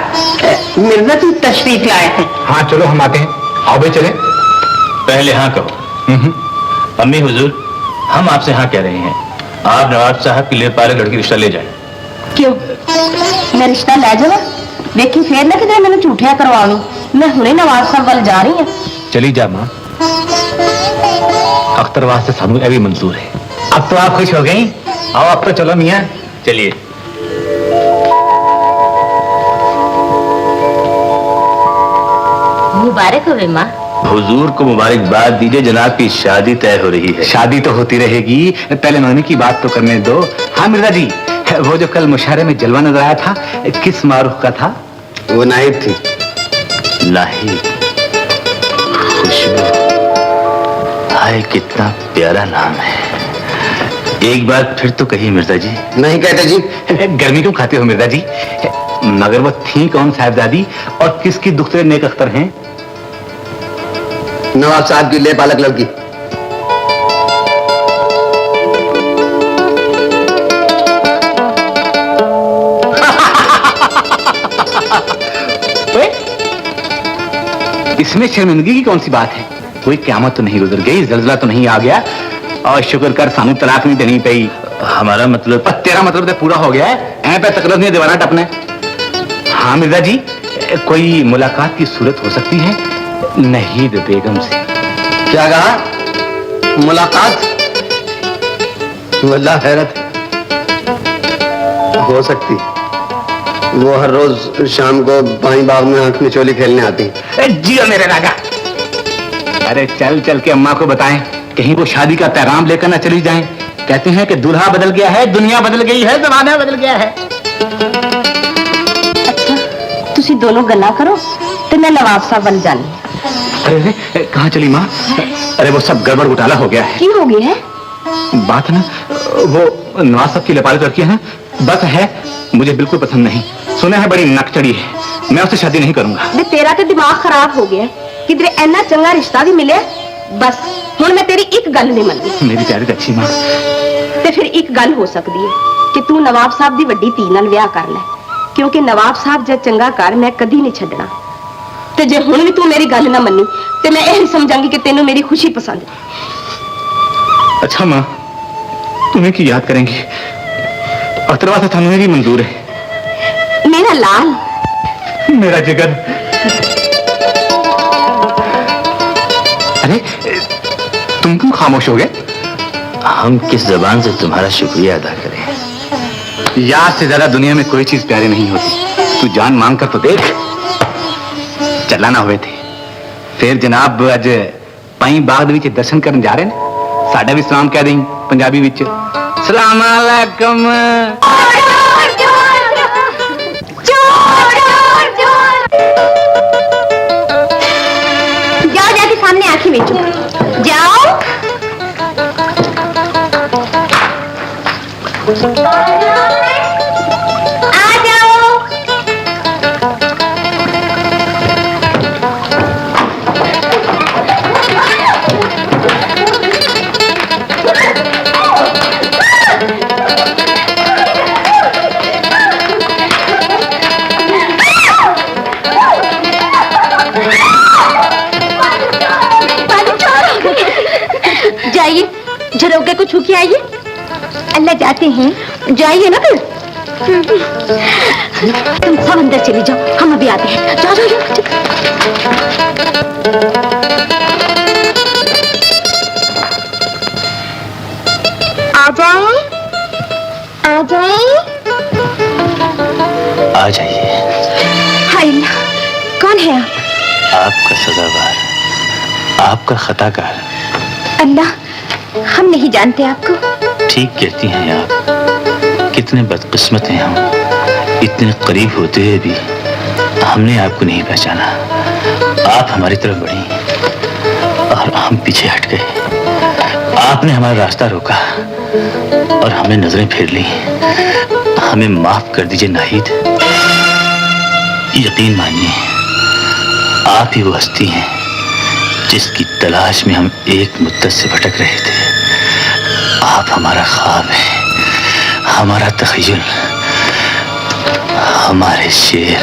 मिर्जा जी तशरीफ लाए हैं। हाँ चलो हम आते हैं। आओ भाई चले। पहले हाँ कहो। अम्मी हुजूर, हम आपसे हाँ कह रहे हैं, आप नवाब साहब की ले पालक लड़की रिश्ता ले जाए। क्यों मैं रिश्ता ले जाऊँ? देखी फिर ना किधर मैंने झूठिया करवाऊं। मैं हुणे नवाब साहब वाल जा रही हूँ। चली जा माँ, अख्तर वास्ते सानू ये भी मंजूर है। अब तो आप खुश हो गई। आओ अब तो चलो मियाँ। चलिए। मुबारक हो माँ। हुजूर को मुबारकबाद दीजिए, जनाब की शादी तय हो रही है। शादी तो होती रहेगी, पहले नौनी की बात तो करने दो। हाँ मिर्जा जी, वो जो कल मुशायरे में जलवा नजर आया था, किस मारूफ का था? वो नाहिद थी। नाहिद, खुशबू, हाय कितना प्यारा नाम है। एक बार फिर तो कहिए मिर्जा जी। नहीं कहते जी। गर्मी क्यों खाते हो मिर्जा जी? मगर वो थी कौन साहिबजादी और किसकी दुख्तरे नेक अख्तर हैं? नवाब साहब की ले पालक लड़की। इसमें शर्मिंदगी की कौन सी बात है? कोई क़यामत तो नहीं गुजर गई, जल्जला तो नहीं आ गया, और शुक्र कर सानू तलाक नहीं देनी पई। हमारा मतलब? तेरा मतलब तो पूरा हो गया है। ऐ पे तकलीफ नहीं दीवाना टपने। हाँ मिर्जा जी, कोई मुलाकात की सूरत हो सकती है नाहिद बेगम से? क्या कहा? मुलाकात? वल्लाह हैरत हो सकती। वो हर रोज शाम को बाई बाग में आंख में चोली खेलने आती। जियो मेरे राजा। अरे चल चल के अम्मा को बताएं, कहीं वो शादी का पैगाम लेकर ना चली जाएं। कहते हैं कि दूल्हा बदल गया है, दुनिया बदल गई है, जमाना बदल गया है। अच्छा तुसी दोनों गल्ला करो तो मैं नवाब साहब बन जानी। अरे कहाँ चली माँ? अरे वो सब गड़बड़ घोटाला हो गया है। क्यों हो गया है? बात ना वो नवाब साहब की लेपाली लड़की है ना, बस है मुझे बिल्कुल पसंद नहीं। सुना है बड़ी नकचड़ी है, मैं उससे शादी नहीं करूंगा। तेरा तो दिमाग खराब हो गया, किधरे इतना चंगा रिश्ता भी मिले। बस हुण मैं तेरी एक गल नहीं मनदी। मेरी प्यारी अच्छी माँ। ते फिर एक गल हो सकती है कि तू नवाब साहब दी वड्डी धी नाल विआह कर ले, क्योंकि नवाब साहब जे चंगा कर मैं कदी नहीं छड्डना। ते जे हुण भी तू मेरी गल ना मन्नी ते मैं यही समझांगी कि तेनू मेरी खुशी पसंद है। अच्छा माँ, तुम्हें की याद करेंगी, अतरवा से थानू भी मंजूर है। मेरा लाल, मेरा जिगर। अरे तुम क्यों खामोश हो गए? हम किस जबान से तुम्हारा शुक्रिया अदा करें? याद से ज्यादा दुनिया में कोई चीज प्यारी नहीं होती। तू जान मांग कर तो देख। चलाना हुए थे फिर जनाब अज पाई बाग विच दर्शन करने जा रहे हैं। साडा भी सलाम कह दें पंजाबी विच, सलाम अलैकुम। जाओ जाके सामने आंखें बेचो, जाओ। आ जाओ। जाइए झरोके को छू के आइए। अल्लाह जाते हैं, जाइए ना फिर। तुम सब अंदर चले जाओ, हम अभी आते हैं। जाओ जाओ जाओ। आ जाओ, आ जाओ। आ जाइए। हाय अल्लाह, कौन है आप? आपका सजावार, आपका खताकार। अल्लाह, हम नहीं जानते आपको। ठीक कहती हैं आप, कितने बदकिस्मत हैं हम। इतने करीब होते हुए भी हमने आपको नहीं पहचाना। आप हमारी तरफ बढ़ी और हम पीछे हट गए। आपने हमारा रास्ता रोका और हमें नजरें फेर ली। हमें माफ कर दीजिए नाहिद। यकीन मानिए, आप ही वो हस्ती हैं जिसकी तलाश में हम एक मुद्दत से भटक रहे थे। आप हमारा ख्वाब है, हमारा तखय्युल, हमारे शेर।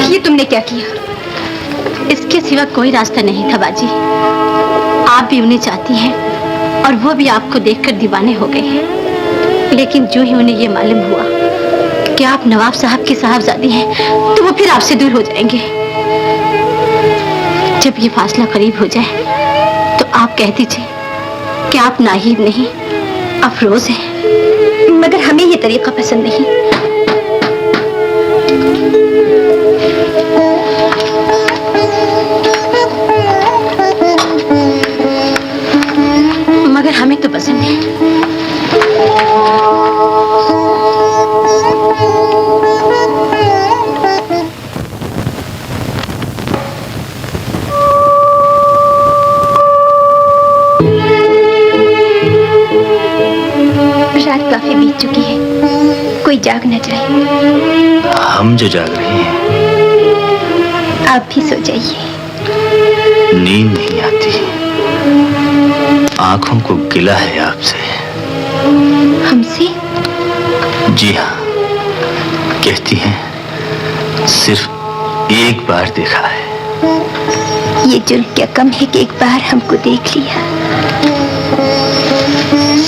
ये तुमने क्या किया? इसके सिवा कोई रास्ता नहीं था बाजी। आप भी उन्हें चाहती हैं और वो भी आपको देखकर दीवाने हो गए हैं। लेकिन जो ही उन्हें ये मालूम हुआ कि आप नवाब साहब की साहबजादी हैं, तो वो फिर आपसे दूर हो जाएंगे। जब ये फासला करीब हो जाए तो आप कह दीजिए कि आप नाहिद नहीं, अफरोज हैं। मगर हमें ये तरीका पसंद नहीं। मगर हमें तो पसंद है। रात काफी बीत चुकी है, कोई जाग न जाए। हम जो जाग रहे हैं, आप भी सो जाइए। नींद नहीं आती, आंखों को गिला है आपसे। हमसे? जी हाँ, कहती हैं सिर्फ एक बार देखा है। ये जुल्म क्या कम है कि एक बार हमको देख लिया।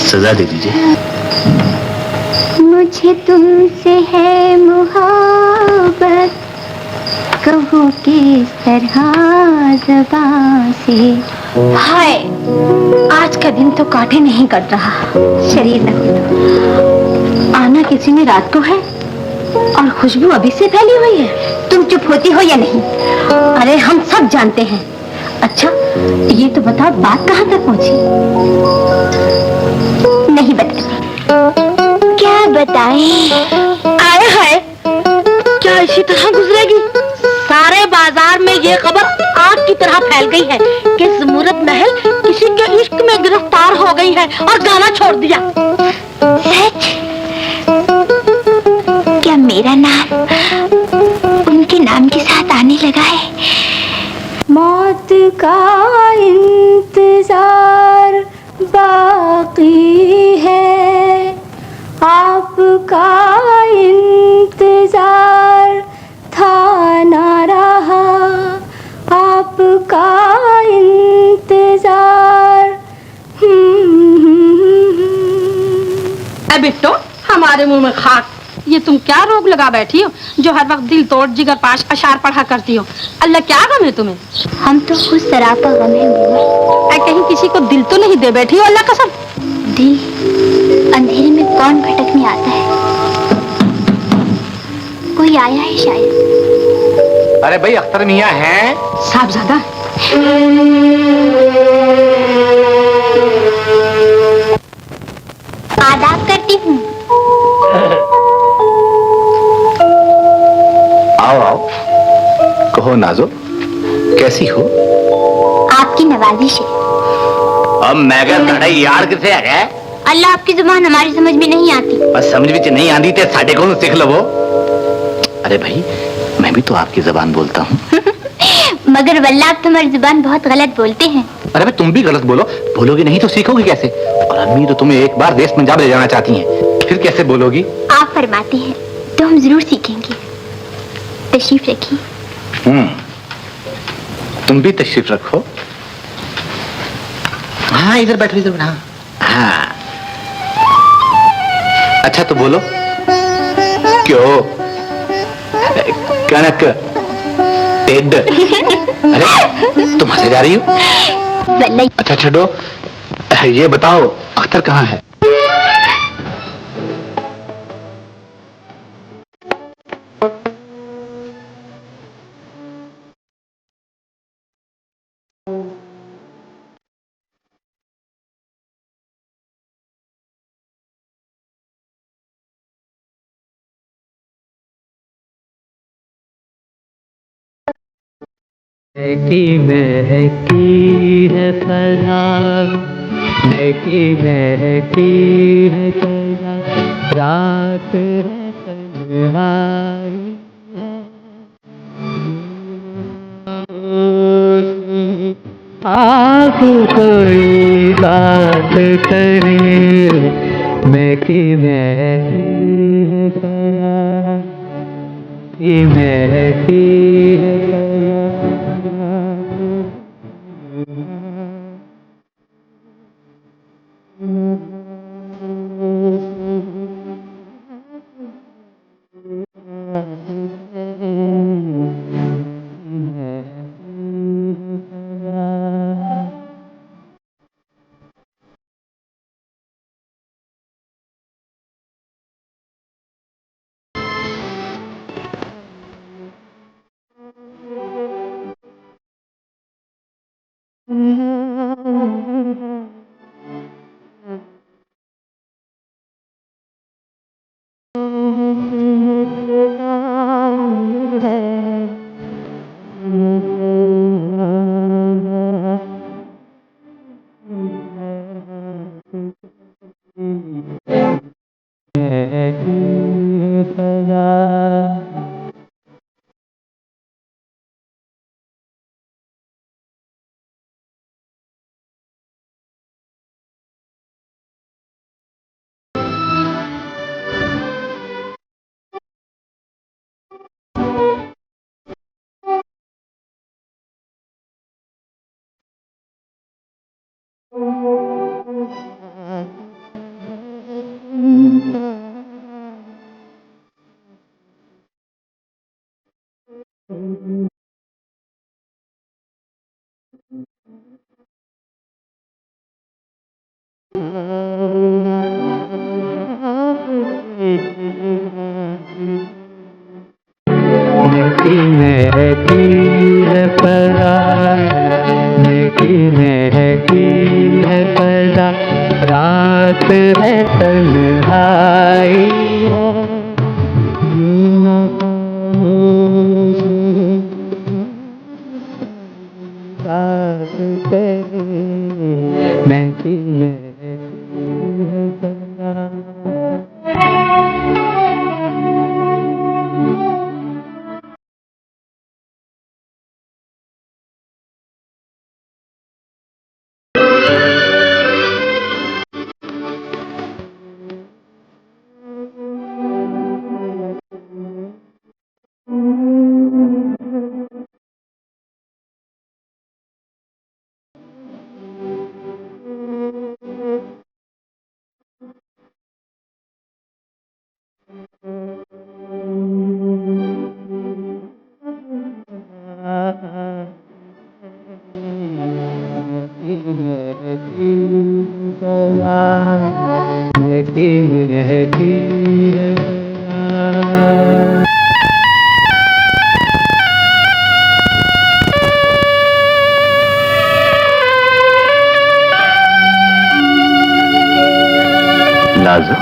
सजा दे दीजिए। मुझे तुमसे है मोहब्बत, कहूँ किस तरह ज़बां से। हाय, आज का दिन तो काटे नहीं कट रहा। शरीर न हो। आना किसी ने रात को है, और खुशबू अभी से फैली हुई है। तुम चुप होती हो या नहीं? अरे हम सब जानते हैं। अच्छा ये तो बताओ बात कहाँ तक पहुँची? नहीं बताती। क्या बताएं? आए हाय, क्या इसी तरह गुजरेगी? सारे बाजार में ये खबर आग की तरह फैल गई है कि ज़मुरद महल किसी के इश्क में गिरफ्तार हो गई है और गाना छोड़ दिया। सच? क्या मेरा नाम उनके नाम के साथ आने लगा है? मौत का इंतजार बाकी है, आपका इंतजार था ना रहा, आपका इंतजार। अरे बिट्टो, हमारे मुंह में खाक। ये तुम क्या रोग लगा बैठी हो जो हर वक्त दिल तोड़ जिगर पाश अशार पढ़ा करती हो? अल्लाह क्या गम है तुम्हें? हम तो खुद सरापा गम है बुआ। कहीं किसी को दिल तो नहीं दे बैठी हो अल्लाह कसम? दिल अंधेरे में कौन भटकने आता है? कोई आया है शायद। अरे भाई अख्तर मियाँ हैं? साहबजादा आदाब करती हूँ। आओ आओ, कहो नाजो, कैसी हो? आपकी नवाजिश है। अब मैं क्या यार किसे आ गया? अल्लाह आपकी जुबान हमारी समझ में नहीं आती। बस समझ में नहीं आती थे साढ़े को सीख लो वो। अरे भाई मैं भी तो आपकी जुबान बोलता हूँ। मगर वल्लाह आप तुम्हारी जुबान बहुत गलत बोलते हैं। अरे भाई तुम भी गलत बोलो, बोलोगी नहीं तो सीखोगी कैसे? और अम्मी तो तुम्हें एक बार देश पंजाब ले जाना चाहती हैं, फिर कैसे बोलोगी? आप फरमाते हैं तो हम जरूर सीखेंगे। तशरीफ रखिए। तुम भी तशरीफ रखो। हाँ इधर बैठो, इधर बैठो। हाँ अच्छा तो बोलो, क्यों कनक टेड? अरे तुम हंसे जा रही हो? अच्छा छोड़ो, ये बताओ अख्तर कहाँ है? महकी है फजा, महकी है फजा, रात है तन्हाई है। आप कोई बात करे, महकी है फजा, ये महकी है फजा। महकी है फजा, महकी है फजा, रात है तन्हाई है, जीना बात करे, महकी है फजा। नाज़ो,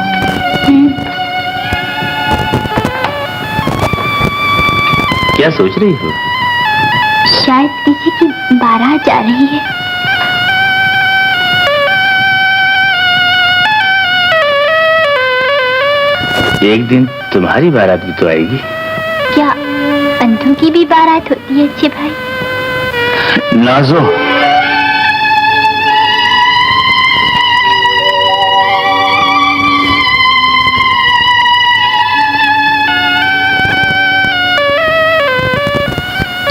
क्या सोच रही हो? शायद किसी की बारात जा रही है। एक दिन तुम्हारी बारात भी तो आएगी। क्या अंधों की भी बारात होती है अच्छे भाई? नाज़ो,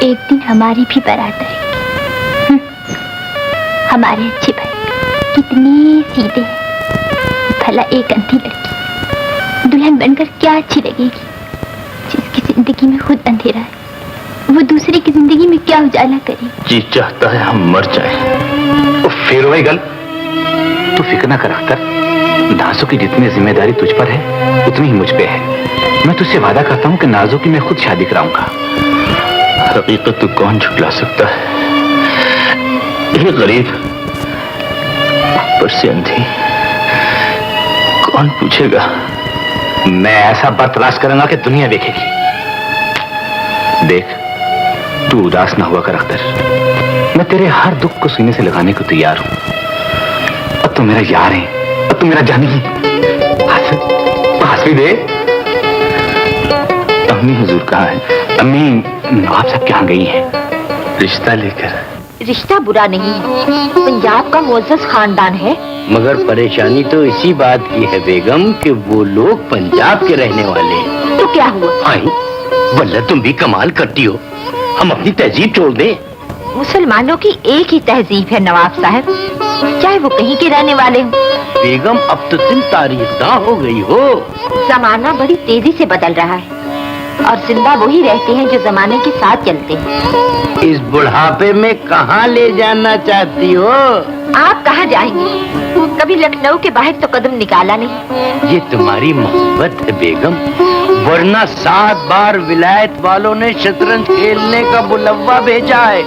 एक दिन हमारी भी बारात आएगी। हमारे अच्छे भाई कितने सीधे हैं। भला एक अंधी लड़की दुल्हन बनकर क्या अच्छी लगेगी? जिसकी जिंदगी में खुद अंधेरा है, वो दूसरे की जिंदगी में क्या उजाला करेगी? जी चाहता है हम मर जाएं। फिर वही गल। तू फिक्र ना कर अख्तर, नाज़ो की जितनी जिम्मेदारी तुझ पर है उतनी ही मुझ पे है। मैं तुझसे वादा करता हूँ कि नाज़ो की मैं खुद शादी कराऊंगा। हकीकत तो कौन झुटला सकता है? ये गरीब ऊपर से अंधी, कौन पूछेगा? मैं ऐसा बर तलाश करूंगा कि दुनिया देखेगी। देख, तू उदास ना हुआ कर अख्तर। मैं तेरे हर दुख को सीने से लगाने को तैयार हूं। अब तू मेरा यार है, अब तू मेरा जानी है। हंस भी दे। अम्मी हुजूर कहाँ है? अम्मी नवाब साहब कहाँ गई हैं? रिश्ता लेकर। रिश्ता बुरा नहीं है, पंजाब का मुअज़्ज़ज़ खानदान है। मगर परेशानी तो इसी बात की है बेगम कि वो लोग पंजाब के रहने वाले हैं। तो क्या हुआ? आई वल्ला तुम भी कमाल करती हो। हम अपनी तहजीब छोड़ दें? मुसलमानों की एक ही तहजीब है नवाब साहब, चाहे वो कहीं के रहने वाले हो। बेगम अब तो तुम तारीखदा हो गई हो। जमाना बड़ी तेजी से बदल रहा है और जिंदा वही रहते हैं जो जमाने के साथ चलते हैं। इस बुढ़ापे में कहाँ ले जाना चाहती हो? आप कहाँ जाएंगे? कभी लखनऊ के बाहर तो कदम निकाला नहीं। ये तुम्हारी मोहब्बत है बेगम, वरना 7 बार विलायत वालों ने शतरंज खेलने का बुलवा भेजा है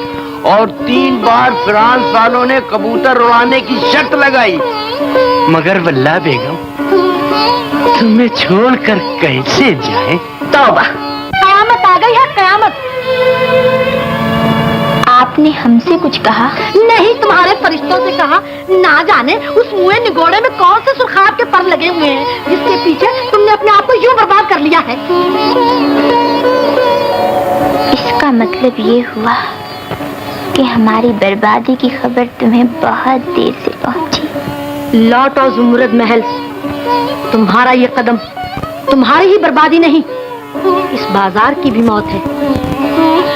और 3 बार फ्रांस वालों ने कबूतर उड़ाने की शर्त लगाई। मगर वल्ला बेगम तुम्हें छोड़कर कैसे जाए? तौबा, कयामत आ गई है, कयामत। आपने हमसे कुछ कहा? नहीं, तुम्हारे फरिश्तों से कहा। ना जाने उस मुँह निगोड़े में कौन से सुरखाब के पर लगे हुए हैं जिसके पीछे तुमने अपने आप को यूं बर्बाद कर लिया है। इसका मतलब ये हुआ कि हमारी बर्बादी की खबर तुम्हें बहुत देर से पहुंची। लौटो जुमरद महल, तुम्हारा ये कदम तुम्हारी ही बर्बादी नहीं, इस बाजार की भी मौत है।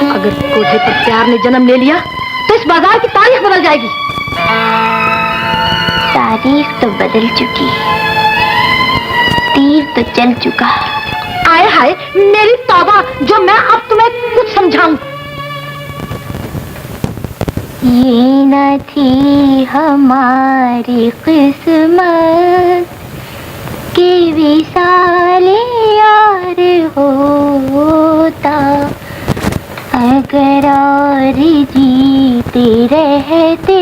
अगर कोठे पर प्यार ने जन्म ले लिया तो इस बाजार की तारीख बदल जाएगी। तारीख तो बदल चुकी, तीर तो चल चुका। आए हाय मेरी तौबा, जो मैं अब तुम्हें कुछ समझाऊं। ये न थी हमारी किस्मत के विसाले यार होता, अगर और जीते रहते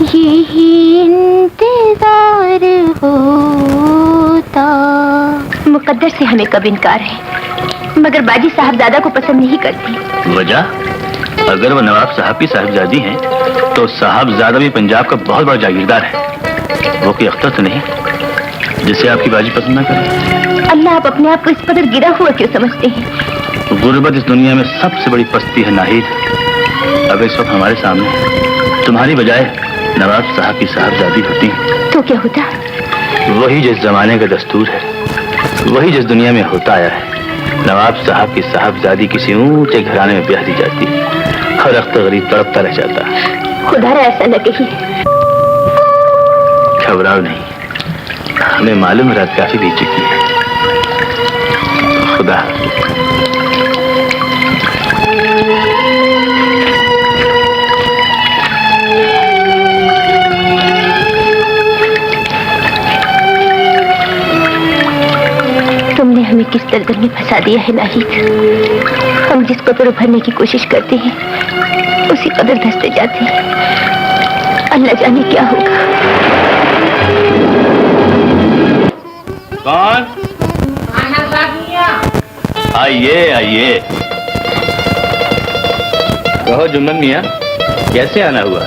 यही इंतजार होता। मुकद्दर से हमें कब इनकार है, मगर बाजी साहबजादा को पसंद नहीं करती। वजह? अगर वो नवाब साहब की साहिबजादी हैं, तो साहबजादा भी पंजाब का बहुत बड़ा जागीरदार है। वो कोई अख्तर तो नहीं जिसे आपकी बाजी पसंद ना करे? अल्लाह, आप अपने आप को इस कदर गिरा हुआ क्यों समझते हैं? गुर्बत इस दुनिया में सबसे बड़ी पस्ती है नाहिद। अगर इस वक्त हमारे सामने तुम्हारी बजाय नवाब साहब की साहबजादी होती तो क्या होता? वही जिस जमाने का दस्तूर है, वही जिस दुनिया में होता आया है। नवाब साहब की साहबजादी किसी ऊंचे घराने में ब्याह दी जाती, हर वक्त गरीब तड़पता रह जाता। खुदा ऐसा न कही। घबराओ नहीं, हमें मालूम है रात काफी बीत चुकी है। खुदा तुमने हमें किस दलदल में फंसा दिया है नाहिद। हम जिस कदर उभरने की कोशिश करते हैं उसी कदर धंसते जाते हैं। अल्लाह जाने क्या होगा। कौन? आइए आइए। कहो जुम्मन मियाँ, कैसे आना हुआ?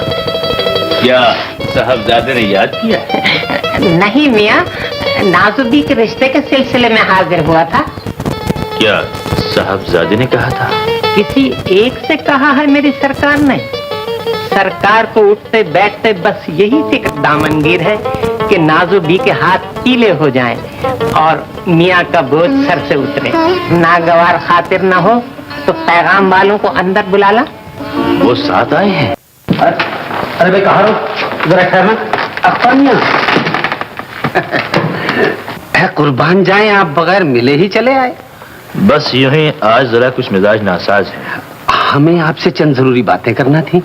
क्या साहबजादे ने याद किया? नहीं मियाँ, नाजुबी के रिश्ते के सिलसिले में हाजिर हुआ था। क्या साहबजादे ने कहा था? किसी एक से कहा है मेरी सरकार ने। सरकार को उठते बैठते बस यही फिक्र दामनगीर है कि नाजुबी के हाथ पीले हो जाएं और मियाँ का बोझ सर से उतरे। नागवार खातिर न हो तो पैगाम वालों को अंदर बुला ला। वो साथ आए हैं। अरे भाई कहाँ रहो, जरा ठहरना। अख्तर मियाँ, कुर्बान जाएं, आप बगैर मिले ही चले आए। बस यूं ही आज जरा कुछ मिजाज नासाज है। हमें आपसे चंद जरूरी बातें करना थी।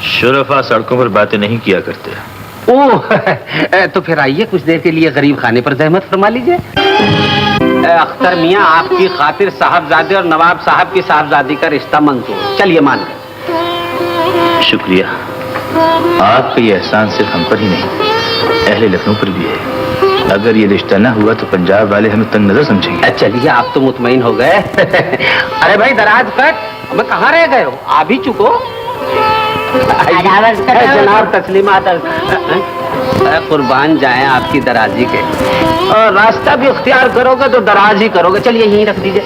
शुरफा सड़कों पर बातें नहीं किया करते। ओह, तो फिर आइए कुछ देर के लिए गरीब खाने पर जहमत फरमा लीजिए। अख्तर मियाँ, आपकी खातिर साहबजादे और नवाब साहब की साहबजादी का रिश्ता मंजूर। चलिए मान गए। शुक्रिया। आपका ये एहसान सिर्फ हम पर ही नहीं, अहले लखनऊ पर भी है। अगर ये रिश्ता ना हुआ तो पंजाब वाले हमें तंग नजर समझेंगे। चलिए, आप तो मुतमईन हो गए। अरे भाई दराज कट, हमें कहाँ रह गए हो? आ भी चुको। जनाब तस्लीमात, कुर्बान जाएं आपकी दराजी के। और रास्ता भी इख्तियार करोगे तो दराज ही करोगे। चलिए यहीं रख दीजिए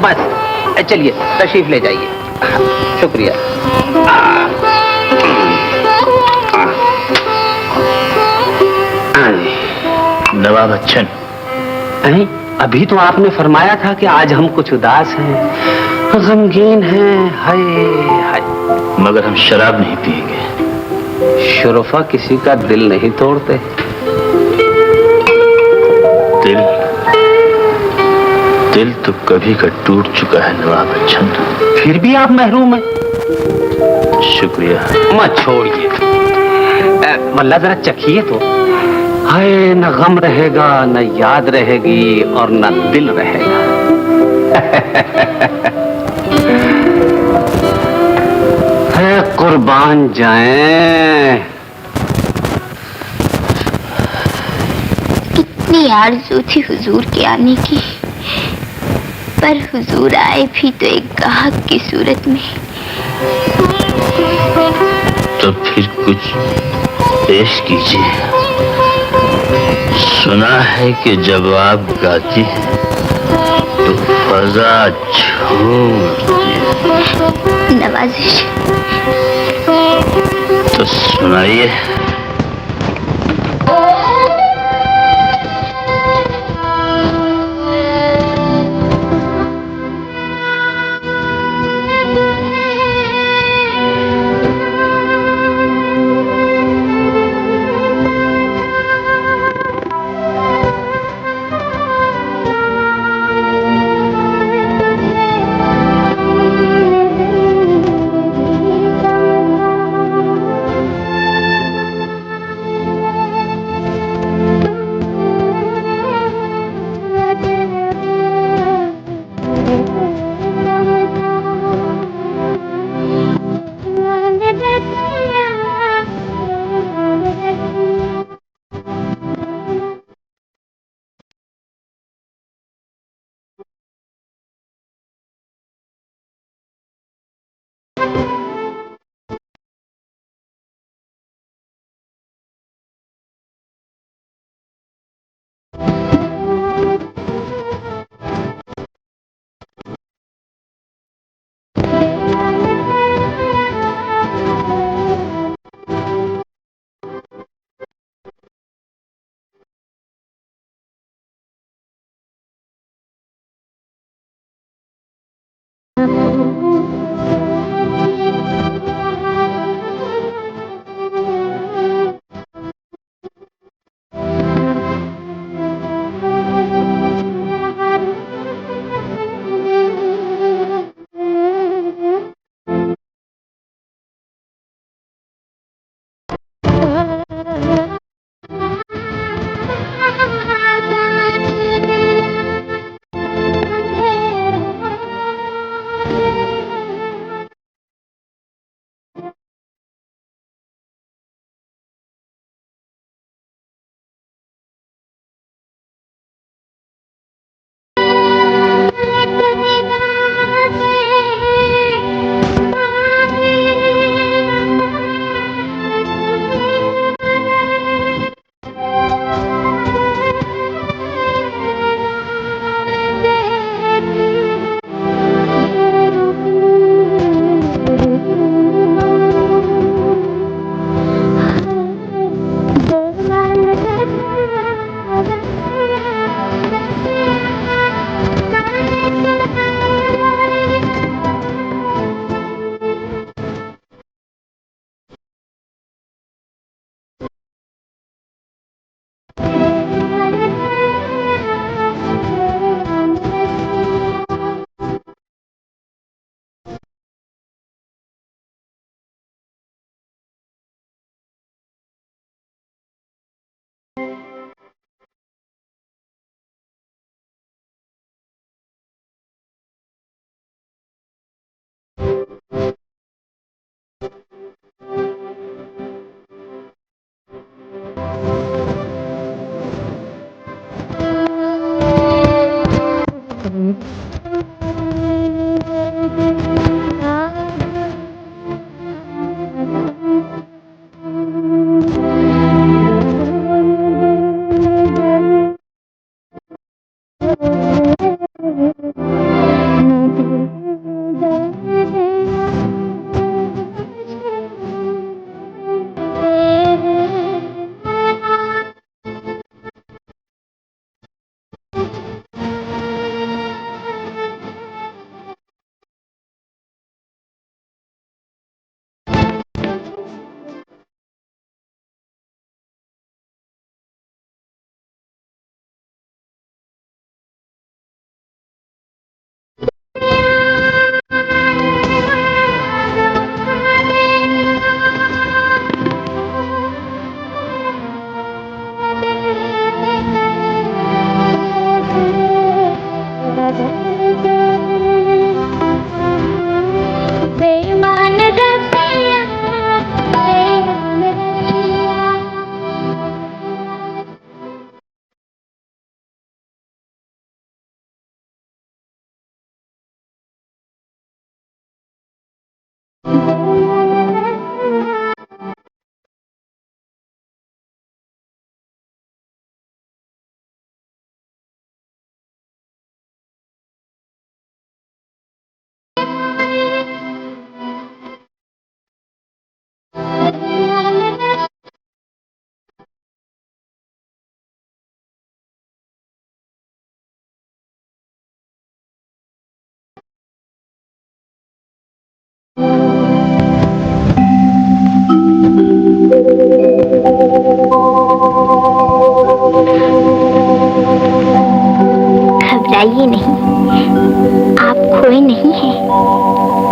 बस। चलिए तशरीफ ले जाइए। शुक्रिया। नवाब अच्छन, अभी तो आपने फरमाया था कि आज हम कुछ उदास हैं, गमगीन हैं। हाय हाय। मगर हम शराब नहीं पिएंगे। शुरफा किसी का दिल नहीं तोड़ते। दिल तो कभी का टूट चुका है नवाब अच्छन। फिर भी आप महरूम हैं। शुक्रिया। मत छोड़िए, वल्ला जरा चखिए तो। हाय, न गम रहेगा, न याद रहेगी और न दिल रहेगा। है कुर्बान जाएं। कितनी आरज़ू थी हुजूर के आने की, पर हुजूर आए भी तो एक गाहक की सूरत में। तो फिर कुछ पेश कीजिए। सुना है कि जब आप गाती हैं तो फजा झूमती है। नवाजिश तो सुनाइए।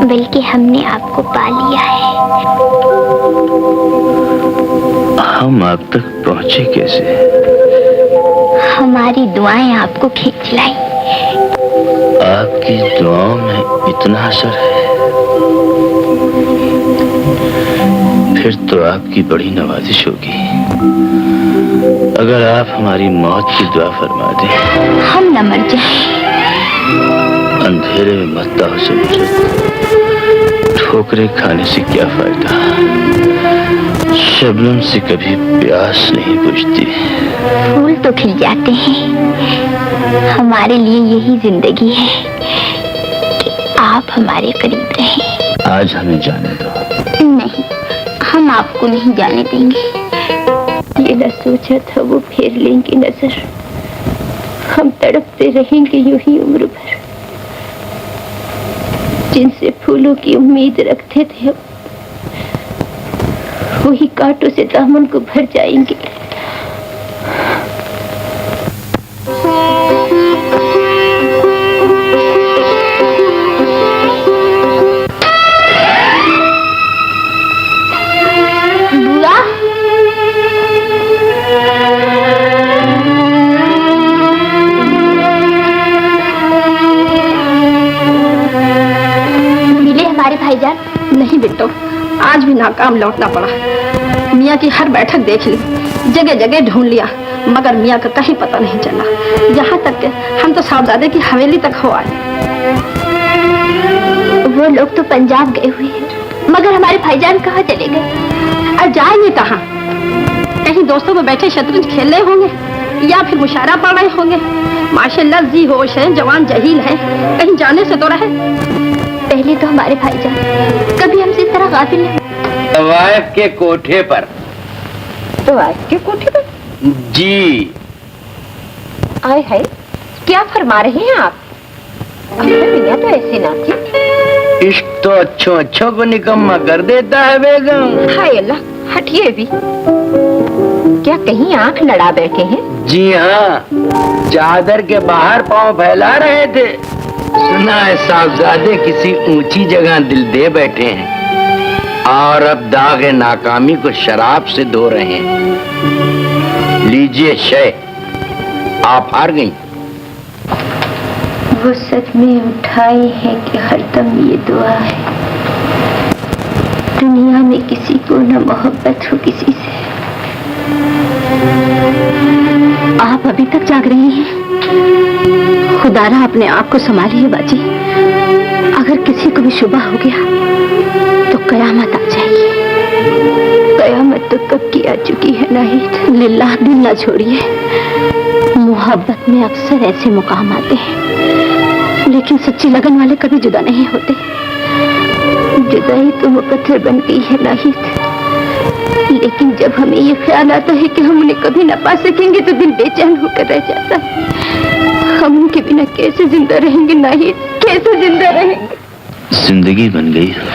बल्कि हमने आपको पा लिया है। हम आप तक पहुंचे कैसे? हमारी दुआएं आपको खींच लाई। आपकी दुआओं में इतना असर है? फिर तो आपकी बड़ी नवाजिश होगी अगर आप हमारी मौत की दुआ फरमा दें। हम न मर जाएं। अंधेरे में मत आओ सुमरत, ठोकरे खाने से क्या फायदा? शबनम से कभी प्यास नहीं बुझती। फूल तो खिल जाते हैं। हमारे लिए यही जिंदगी है कि आप हमारे करीब रहें। आज हमें जाने दो। नहीं, हम आपको नहीं जाने देंगे। ये न सोचा था वो फेर लेंगे नजर। हम तड़पते रहेंगे यूं ही उम्र भर। जिनसे फूलों की उम्मीद रखते थे अब वही कांटों से दामन को भर जाएंगे। बुआ, मिले हमारे भाईजान? नहीं बेटो, आज भी नाकाम लौटना पड़ा। मियाँ की हर बैठक देख ली, जगह जगह ढूंढ लिया, मगर मियाँ का कहीं पता नहीं चला। यहाँ तक कि हम तो साहबजादे की हवेली तक हो आए। वो लोग तो पंजाब गए हुए हैं, मगर हमारे भाईजान कहाँ चले गए? और जाएंगे कहाँ? कहीं दोस्तों में बैठे शतरंज खेल रहे होंगे या फिर मुशायरा पढ़ रहे होंगे। माशाल्लाह जी होश है, जवान जहील है, कहीं जाने से तो रहे। पहले तो हमारे भाईजान कभी हमसे इस तरह गाफिल नहीं। तवायफ के कोठे पर। तवायफ के कोठे पर? जी। आए हाय, क्या फरमा रहे हैं आप? मियाँ तो ऐसे ना थी। इश्क तो अच्छों को निकम्मा कर देता है बेगम। हाय अल्लाह, हटिए भी। क्या कहीं आंख लड़ा बैठे हैं? जी हाँ, चादर के बाहर पांव फैला रहे थे। सुना है साहबजादे किसी ऊंची जगह दिल दे बैठे हैं और अब दागे नाकामी को शराब से धो रहे हैं। लीजिए शय, आप हार गई। वो सच में उठाए है कि हरदम ये दुआ है, दुनिया में किसी को न मोहब्बत हो किसी से। आप अभी तक जाग रही हैं? खुदारा अपने आप को संभालिए बाजी। अगर किसी को भी शुबा हो गया तो कयामत आ जाएगी। कयामत तो कब की आ चुकी है नाहिद। लिल्लाह दिल ना छोड़िए। मोहब्बत में अक्सर ऐसे मुकाम आते हैं, लेकिन सच्ची लगन वाले कभी जुदा नहीं होते। जुदाई तो मुकद्दर बन गई है नाहिद, लेकिन जब हमें ये ख्याल आता है कि हम उन्हें कभी न पा सकेंगे तो दिल बेचैन होकर रह जाता है। हम उनके बिना कैसे जिंदा रहेंगे नाहिद, कैसे जिंदा रहेंगे? जिंदगी बन गई हो,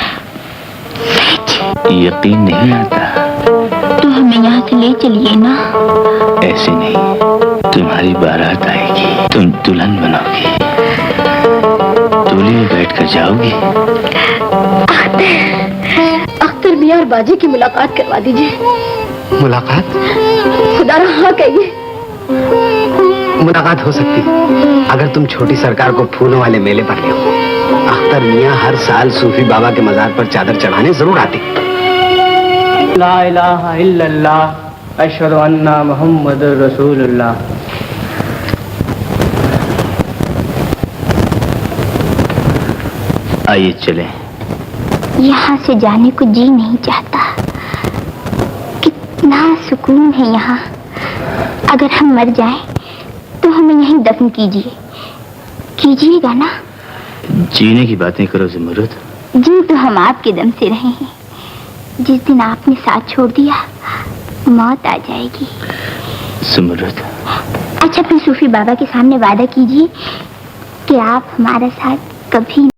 यकीन नहीं आता। तो हमें यहाँ से ले चलिए ना। ऐसे नहीं, तुम्हारी बारात आएगी, तुम दुल्हन बनोगी, डोली में बैठकर जाओगी। अख्तर मियां और बाजी की मुलाकात करवा दीजिए। मुलाकात? खुदारा हाँ कहिए। मुलाकात हो सकती है अगर तुम छोटी सरकार को फूलों वाले मेले पर ले आओ। अख्तर मियां हर साल सूफी बाबा के मजार पर चादर चढ़ाने जरूर आते। ला इलाहा इल्लल्लाह, अशहदु अन्ना मुहम्मदुर रसूलुल्लाह। आइए चलें। यहाँ से जाने को जी नहीं चाहता। कितना सुकून है यहाँ। अगर हम मर जाएं तो हमें यहीं दफन कीजिए, कीजिएगा ना? जीने की बातें करो ज़ुमरुद। जी तो हम आपके दम से रहे हैं। जिस दिन आपने साथ छोड़ दिया मौत आ जाएगी। ज़ुमरुद। अच्छा फिर सूफी बाबा के सामने वादा कीजिए कि आप हमारा साथ कभी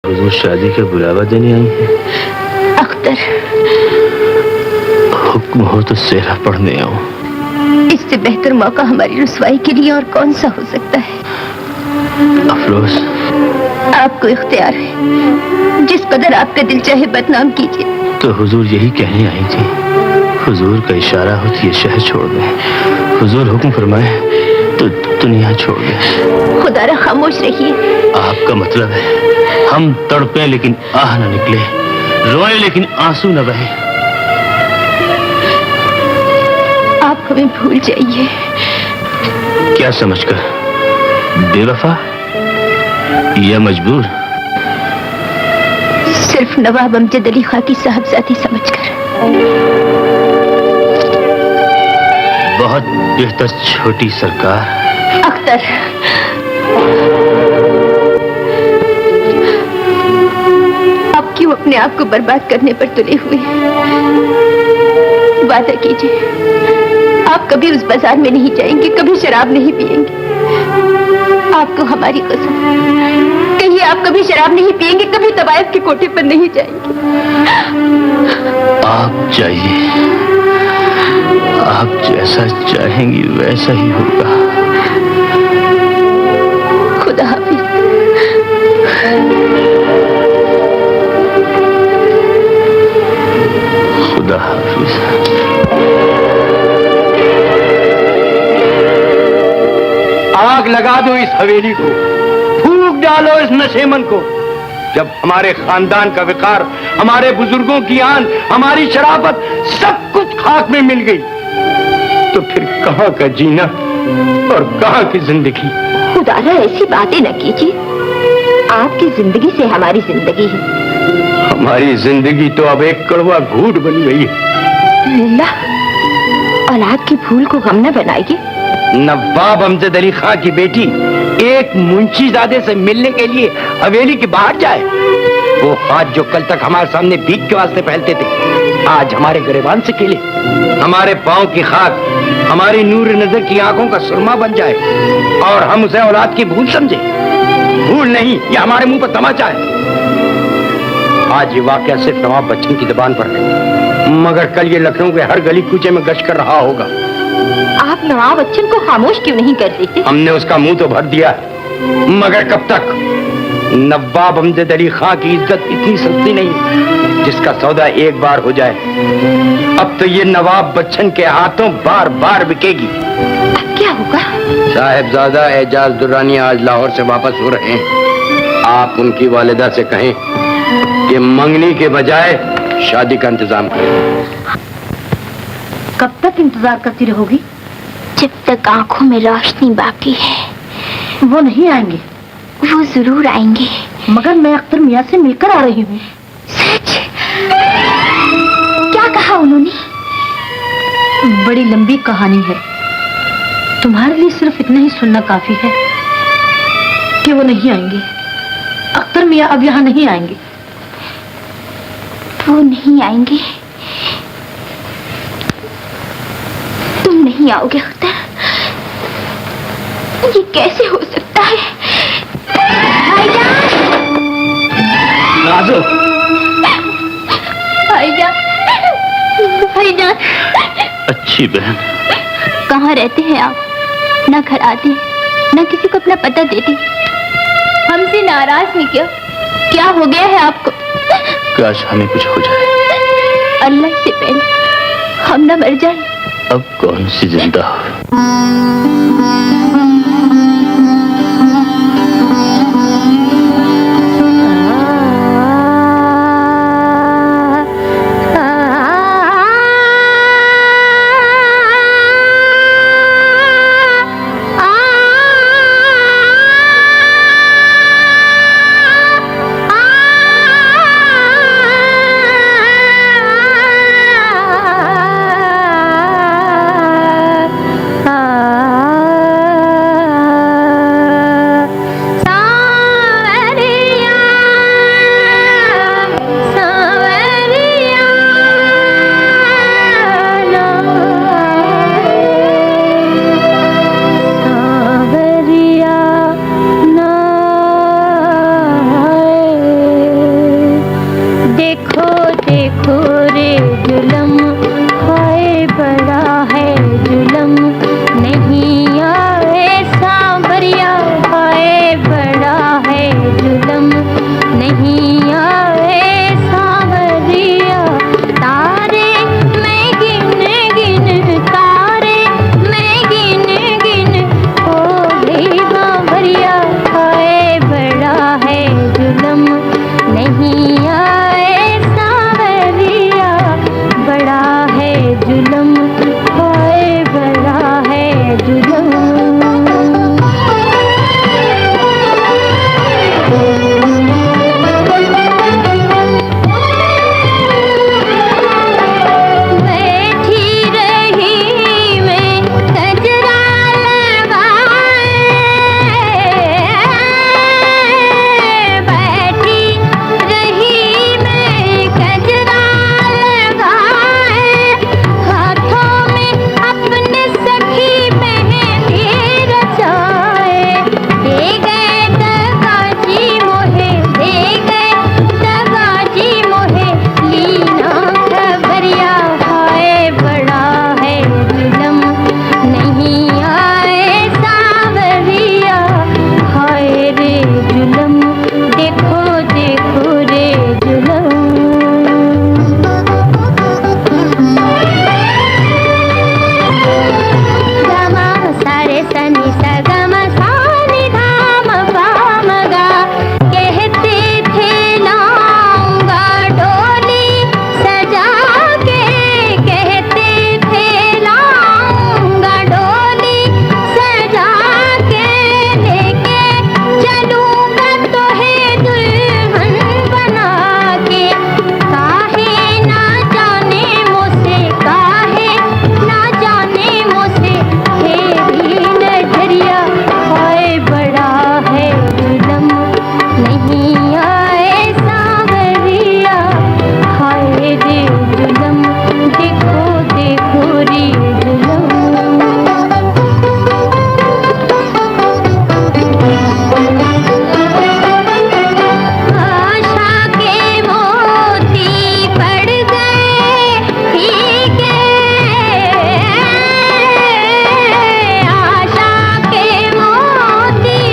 हुजूर शादी का बुलावा देने आई हैं। अख्तर, हुक्म हो तो सेहरा पढ़ने आऊं। इससे बेहतर मौका हमारी रुसवाई के लिए और कौन सा हो सकता है? अफरोज, आपको इख्तियार है, जिस कदर आपका दिल चाहे बदनाम कीजिए। तो हुजूर यही कहने आई थी। हुजूर का इशारा हो तो ये शहर छोड़ दें। हुजूर हुक्म फरमाए तो दुनिया छोड़ दें। खुदारा खामोश रहिए। आपका मतलब है हम तड़पे लेकिन आह न निकले, रोए लेकिन आंसू न बहे। आप हमें भूल जाइए। क्या समझकर? बेवफा या मजबूर? सिर्फ नवाब अमजद अली खां की साहबजादी समझकर। बहुत बेहतर छोटी सरकार। अख्तर, आप क्यों अपने आप को बर्बाद करने पर तुले हुए हैं? वादा कीजिए, आप कभी उस बाजार में नहीं जाएंगे, कभी शराब नहीं पिएंगे। आपको हमारी कसम, कहिए आप कभी शराब नहीं पिएंगे, कभी तवायफ के कोठे पर नहीं जाएंगे। आप जाइए, आप जैसा चाहेंगी वैसा ही होगा। खुदा हाफिज। खुदा हाफिज। आग लगा दो इस हवेली को, फूंक डालो इस नशेमन को। जब हमारे खानदान का विकार, हमारे बुजुर्गों की आन, हमारी शराफत सब कुछ खाक में मिल गई, तो फिर कहाँ का जीना और कहाँ की जिंदगी? खुदारा ऐसी बातें न कीजिए, आपकी जिंदगी से हमारी जिंदगी है। हमारी जिंदगी तो अब एक कड़वा घूट बन गई है। लिल्ला, औलाद की भूल को गम न बनाइए। नवाब अमजद अली खां की बेटी एक मुंशीजादे से मिलने के लिए हवेली के बाहर जाए। वो हाथ जो कल तक हमारे सामने भीख के वास्ते फैलते थे, आज हमारे गिरेबान से खेले। हमारे पांव की खाक हमारी नूर नजर की आंखों का सुरमा बन जाए और हम उसे औलाद की भूल समझे। भूल नहीं, ये हमारे मुंह पर तमाचा है। आज ये वाकया सिर्फ नवाब बच्चन की जुबान पर है, मगर कल ये लखनऊ के हर गली कूचे में गश्त कर रहा होगा। आप नवाब बच्चन को खामोश क्यों नहीं कर देते? हमने उसका मुंह तो भर दिया, मगर कब तक? नवाब अमजद अली खां की इज्जत इतनी सस्ती नहीं जिसका सौदा एक बार हो जाए। अब तो ये नवाब बच्चन के हाथों बार बार बिकेगी। अब क्या होगा? साहिबजादा एजाज दुर्रानी आज लाहौर से वापस हो रहे हैं। आप उनकी वालिदा से कहें कि मंगनी के बजाय शादी का इंतजाम करें। कब तक इंतजार करती रहोगी? जब तक आंखों में रोशनी बाकी है। वो नहीं आएंगे। वो जरूर आएंगे। मगर मैं अख्तर मियां से मिलकर आ रही हूँ। सच? क्या कहा उन्होंने? बड़ी लंबी कहानी है, तुम्हारे लिए सिर्फ इतना ही सुनना काफी है कि वो नहीं आएंगे। अख्तर मियां अब यहाँ नहीं आएंगे। वो नहीं आएंगे? तुम नहीं आओगे अख्तर? ये कैसे हो सकता है? नाज़ो, भाईजान, अच्छी बहन। कहाँ रहते हैं आप? ना घर आते, ना किसी को अपना पता देते। हमसे नाराज हैं क्या? क्या हो गया है आपको? काश हमें कुछ हो जाए। अल्लाह से पहले हम ना मर जाए। अब कौन सी जिंदा हो? देखो रे जुलम, हाय बड़ा है जुलम, नहीं आए सांवरिया, हाय बड़ा है जुलम, नहीं आए सांवरिया। तारे मैं गिन गिन, तारे मैं गिन गिन, हो गई बावरिया, हाय बड़ा है जुलम, नहीं आए सांवरिया, बड़ा है जुलम, हाय बड़ा है जुलम। बैठी रही मैं गजरा लगाए, बैठी रही मैं गजरा लगाए, हाथों में अपने सखी मेहंदी रचाए, दे गए दगाजी मोहे, दे गए दगाजी मोहे, लीना खबरिया, हाय बड़ा है जुलम, नहीं आए सांवरिया, हाय रे जुलम, देखो देखो रे जुलम। गमा सारे सनी सगम सानी धाम पाम गा, कहते थे लाऊंगा डोली सजा के, कहते थे लाऊंगा डोली सजा के, लेके चलूंगा तो है दुल्हन बना के, काहे ना जाने मुझसे, काहे ना जाने मुझसे, तेरी नजरिया, हाय बड़ा है जुलम, नहीं आए सांवरिया, हाय रे जुलम, देखो देखो रे जुलम। आशा के मोती पड़ गए फीके, आशा के मोती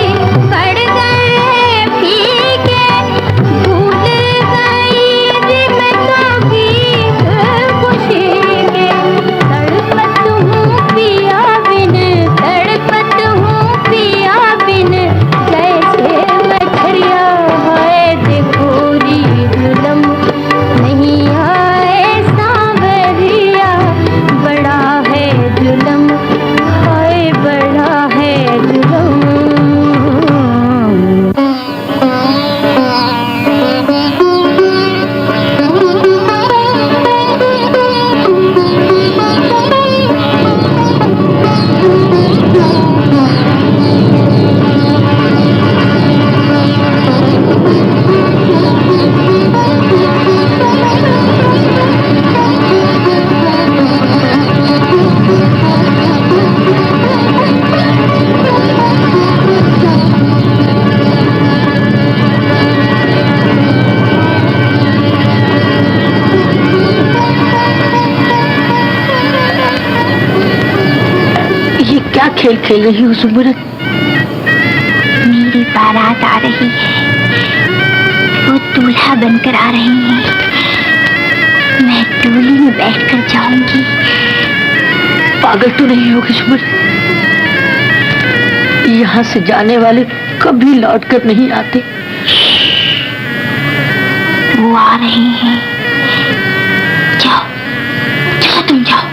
पड़ गए फीके, भूल गई रिश्तों की खुशी के, तड़पत हूँ पिया बिन, तड़पत हूँ पिया बिन, जैसे मछलिया, हाय देखो री जुलम, नहीं आए सांवरिया, बड़ा है जुलम, हाय बड़ा है जुलम। ये क्या खेल खेल रही हो सुमरत? मेरी बारात आ रही है, वो दूल्हा बनकर आ रहे हैं, मैं डोली में बैठकर जाऊंगी। पागल तो नहीं होगी सुमरत? यहाँ से जाने वाले कभी लौट कर नहीं आते। वो आ रहे हैं, जाओ जाओ तुम जाओ।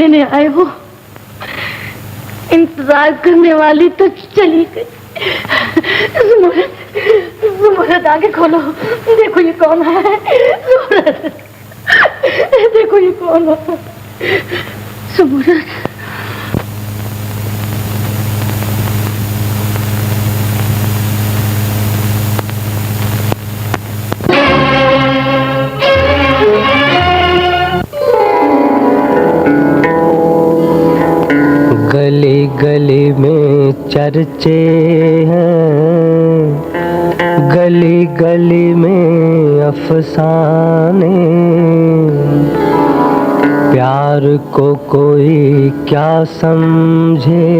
लेने आए हो? इंतजार करने वाली तो चली गई। ज़ुमरत आगे खोलो, देखो ये कौन है। ज़ुमरत, देखो ये कौन है। ज़ुमरत, गली गली में चर्चे हैं, गली गली में अफसाने, प्यार को कोई क्या समझे,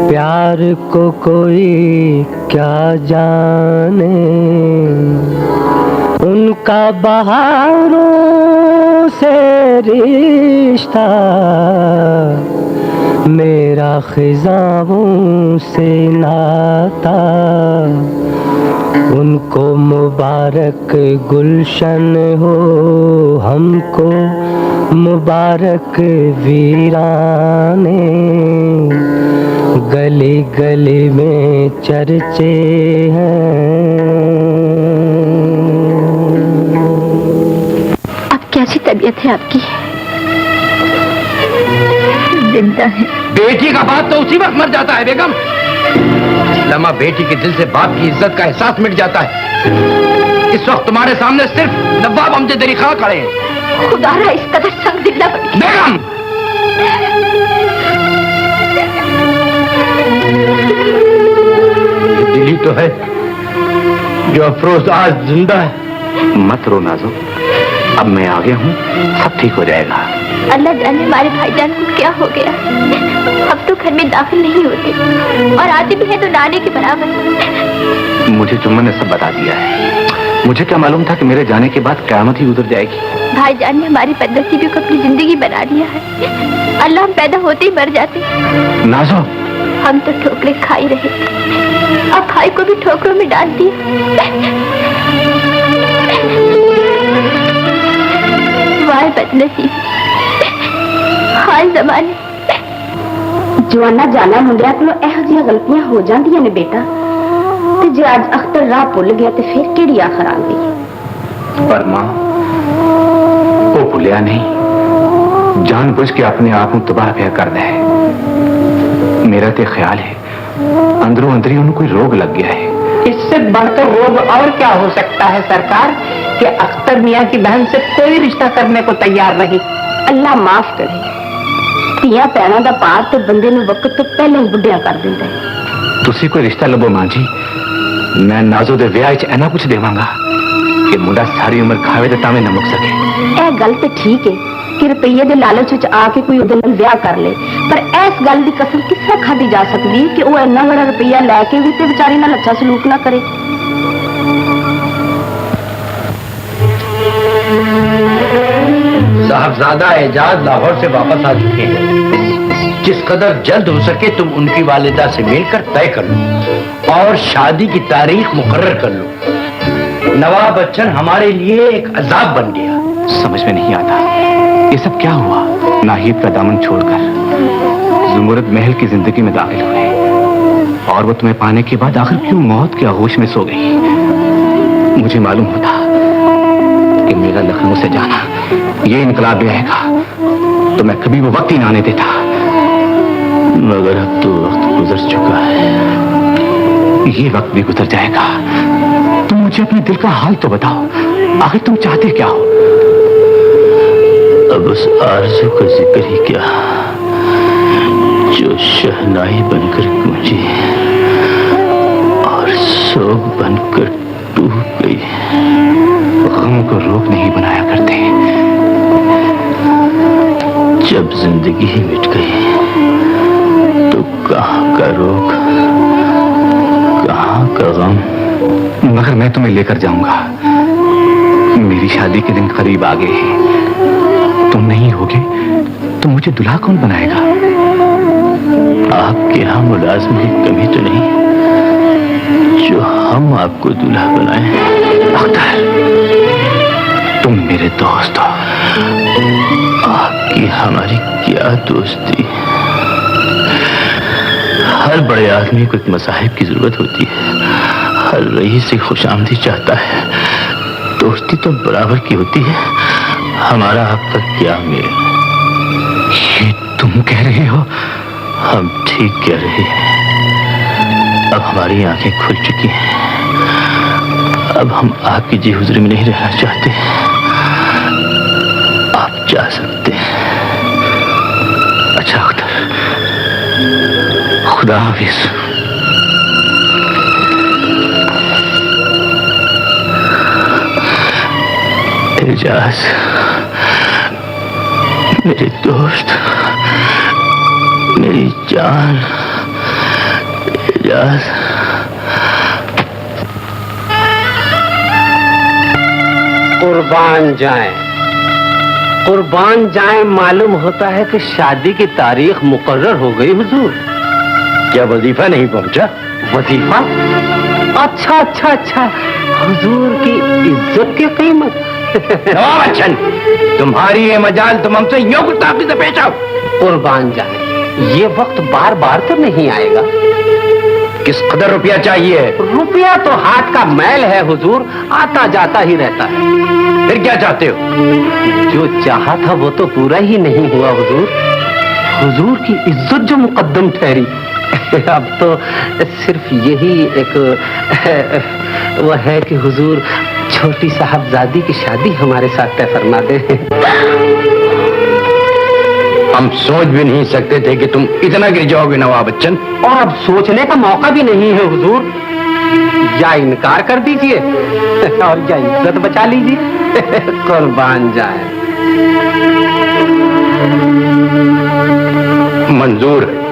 प्यार को कोई क्या जाने, उनका बहारों से रिश्ता, मेरा खिज़ाओं से नाता, उनको मुबारक गुलशन हो, हमको मुबारक वीराने, गली गली में चर्चे हैं। अब कैसी तबीयत है आपकी? जिंदा है। बेटी का बाप तो उसी वक्त मर जाता है बेगम। लम्हा बेटी के दिल से बाप की इज्जत का एहसास मिट जाता है। इस वक्त तुम्हारे सामने सिर्फ नवाब अमजद अली खां खड़े हैं। खुदारा इस कदर संग दिला बेगम, ये दिली तो है जो अफरोज आज जिंदा है। मत रो नाजो, अब मैं आ गया हूँ, सब ठीक हो जाएगा। अल्लाह जाने हमारे भाईजान को क्या हो गया। अब तो घर में दाखिल नहीं होते और आते भी हैं तो नाने के बराबर। मुझे चुम्मा ने सब बता दिया है। मुझे क्या मालूम था कि मेरे जाने के बाद क़यामत ही उतर जाएगी। भाईजान ने हमारी बदनसीबी को अपनी जिंदगी बना लिया है। अल्लाह हम पैदा होते ही मर जाते। नाजो, हम तो ठोकरें खा ही रहे, अब भाई को भी ठोकरों में डाल दिया। वाह बदनसीबी, हाल जमाने। जवाना जाना मुंडिया को ਇਹੋ ਜਿਹੀਆਂ गलतियां हो ਜਾਂਦੀਆਂ ਨੇ बेटा, ਤੇ ਜੇ ਅੱਜ ਅਖਤਰ ਰਾਹ ਭੁੱਲ ਗਿਆ ਤੇ ਫਿਰ ਕਿਹੜੀ ਆਖਰ ਆਂਦੀ ਹੈ। पर मां, वो भुलिया नहीं, जानबूझ के अपने आप को तबाह पिया कर दे। मेरा तो ख्याल है अंदरों अंदरी उन्हें कोई रोग लग गया है। इससे बढ़कर रोग और क्या हो सकता है सरकार, कि अख्तर मियाँ की बहन से कोई रिश्ता करने को तैयार नहीं। अल्लाह माफ करे, ਧੀਆਂ ਪੈਣਾ ਦਾ ਪਾਰ ਤੇ ਬੰਦੇ ਨੂੰ ਵਕਤ ਤੋਂ ਪਹਿਲਾਂ ਹੀ ਬੁੱਢਿਆ ਕਰ ਦਿੰਦਾ ਹੈ। ਤੁਸੀਂ ਕੋਈ ਰਿਸ਼ਤਾ ਲੱਭੋ ਮਾਂ ਜੀ, ਮੈਂ ਨਾਜ਼ੋ ਦੇ ਵਿਆਹ 'ਚ ਇੰਨਾ ਕੁਝ ਦੇਵਾਂਗਾ ਕਿ ਮੁੰਡਾ ਸਾਰੀ ਉਮਰ ਖਾਵੇ ਤੇ ਤਾਵੇਂ ਨਾ ਮੁੱਕ ਸਕੇ। ਇਹ ਗੱਲ ਤੇ ਠੀਕ ਹੈ ਕਿ ਰੁਪਈਏ ਦੇ ਲਾਲਚ ਵਿੱਚ ਆ ਕੇ ਕੋਈ ਉਹਦੇ ਨਾਲ ਵਿਆਹ ਕਰ ਲੇ, ਪਰ ਇਸ ਗੱਲ ਦੀ ਕਸਮ ਕਿਸ ਤਰ੍ਹਾਂ ਖਾਧੀ ਜਾ ਸਕਦੀ ਹੈ ਕਿ ਉਹ ਇੰਨਾ ਬੜਾ ਰੁਪਈਆ ਲੈ ਕੇ ਵੀ ਤੇ ਵਿਚਾਰੀ ਨਾਲ ਅੱਛਾ ਸਲੂਕ ਨਾ ਕਰੇ। साहबजादा एजाज लाहौर से वापस आ चुके हैं। जिस कदर जल्द हो सके तुम उनकी वालिदा से मिलकर तय कर लो और शादी की तारीख मुकर्रर कर लो। नवाब बच्चन हमारे लिए एक अजाब बन गया। समझ में नहीं आता ये सब क्या हुआ। नाहिद का दामन छोड़कर ज़ुमरत महल की जिंदगी में दाखिल हुए और वो तुम्हें पाने के बाद आखिर क्यों मौत के आगोश में सो गई। मुझे मालूम होता कि मेरा लखनऊ से जाना ये इनकलाब ले आएगा तो मैं कभी वो वक्त ही ना आने देता, मगर अब तो वक्त गुजर चुका है। ये वक्त भी गुजर जाएगा। तुम मुझे अपने दिल का हाल तो बताओ, आखिर तुम चाहते क्या हो। अब उस आरज़ू का जिक्र ही क्या जो शहनाई बनकर गूंजी और सोग बनकर टूट गई। गम को रोग नहीं बनाया करते, जब जिंदगी ही मिट गई तो कहाँ का रोग कहाँ का गम। मगर मैं तुम्हें लेकर जाऊंगा। मेरी शादी के दिन करीब आ गए हैं। तुम नहीं होगे तो मुझे दुल्हा कौन बनाएगा। आपके यहाँ मुलाजिम की कमी तो नहीं जो हम आपको दुल्हा बनाए। अख्तर, तुम मेरे दोस्त हो। आप कि हमारी क्या दोस्ती। हर बड़े आदमी को एक मसाहिब की जरूरत होती है, हर रईस से खुशामदी चाहता है। दोस्ती तो बराबर की होती है, हमारा आपका क्या मेल। ये तुम कह रहे हो? हम ठीक कह रहे हैं। अब हमारी आंखें खुल चुकी हैं, अब हम आपकी जी हुजूरी में नहीं रहना चाहते। आप जा सकते हैं। अच्छा अख्तर, खुदा हाफिज। एजाज, मेरे दोस्त, मेरी जान, एजाज। कुर्बान जाएं, कुर्बान जाएं। मालूम होता है कि शादी की तारीख मुकर्रर हो गई हुजूर। क्या वजीफा नहीं पहुंचा? वजीफा? अच्छा अच्छा अच्छा, हुजूर की इज्जत की कीमत। नवाब बच्चन, तुम्हारी ये मजाल, तुम हमसे यूं गुस्ताखी से पेश आओ। कुर्बान जाए, ये वक्त बार बार तो नहीं आएगा। किस कदर रुपया चाहिए? रुपया तो हाथ का मैल है हुजूर, आता जाता ही रहता है। फिर क्या चाहते हो? जो चाहा था वो तो पूरा ही नहीं हुआ हुजूर। हुजूर की इज्जत जो मुकद्दम ठहरी, अब तो सिर्फ यही एक वो है कि हुजूर छोटी साहबजादी की शादी हमारे साथ तय फरमा दे। हम सोच भी नहीं सकते थे कि तुम इतना गिर जाओगे नवाब बच्चन। और अब सोचने का मौका भी नहीं है हुजूर। या इनकार कर दीजिए और या इज्जत बचा लीजिए। कुर्बान जाए। मंजूर है।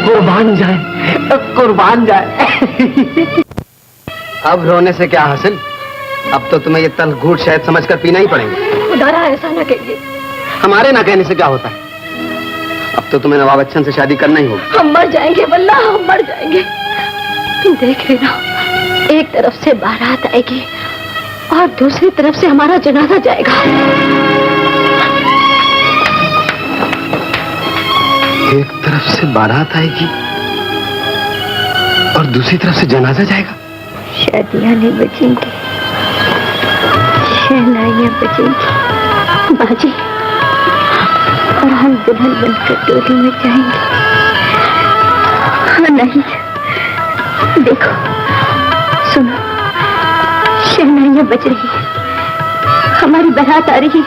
कुर्बान जाए, कुर्बान जाए। अब रोने से क्या हासिल? अब तो तुम्हें ये तल्ख घूंट शहद समझकर पीना ही पड़ेगा। खुदारा ऐसा ना कहिए। हमारे ना कहने से क्या होता है? अब तो तुम्हें नवाब बच्चन से शादी करना ही होगा। हम मर जाएंगे वल्ला, हम मर जाएंगे। तुम देख लेना, एक तरफ से बारात आएगी और दूसरी तरफ से हमारा जनाजा जाएगा। एक तरफ से बारात आएगी और दूसरी तरफ से जनाजा जाएगा। शादियां नहीं बचेंगी, शहनाइयां बचेंगी बाजी, और हम दुल्हन बनकर डोली में जाएंगे। हाँ नहीं, देखो सुनो, शहनाइयां बज रही है, हमारी बारात आ रही,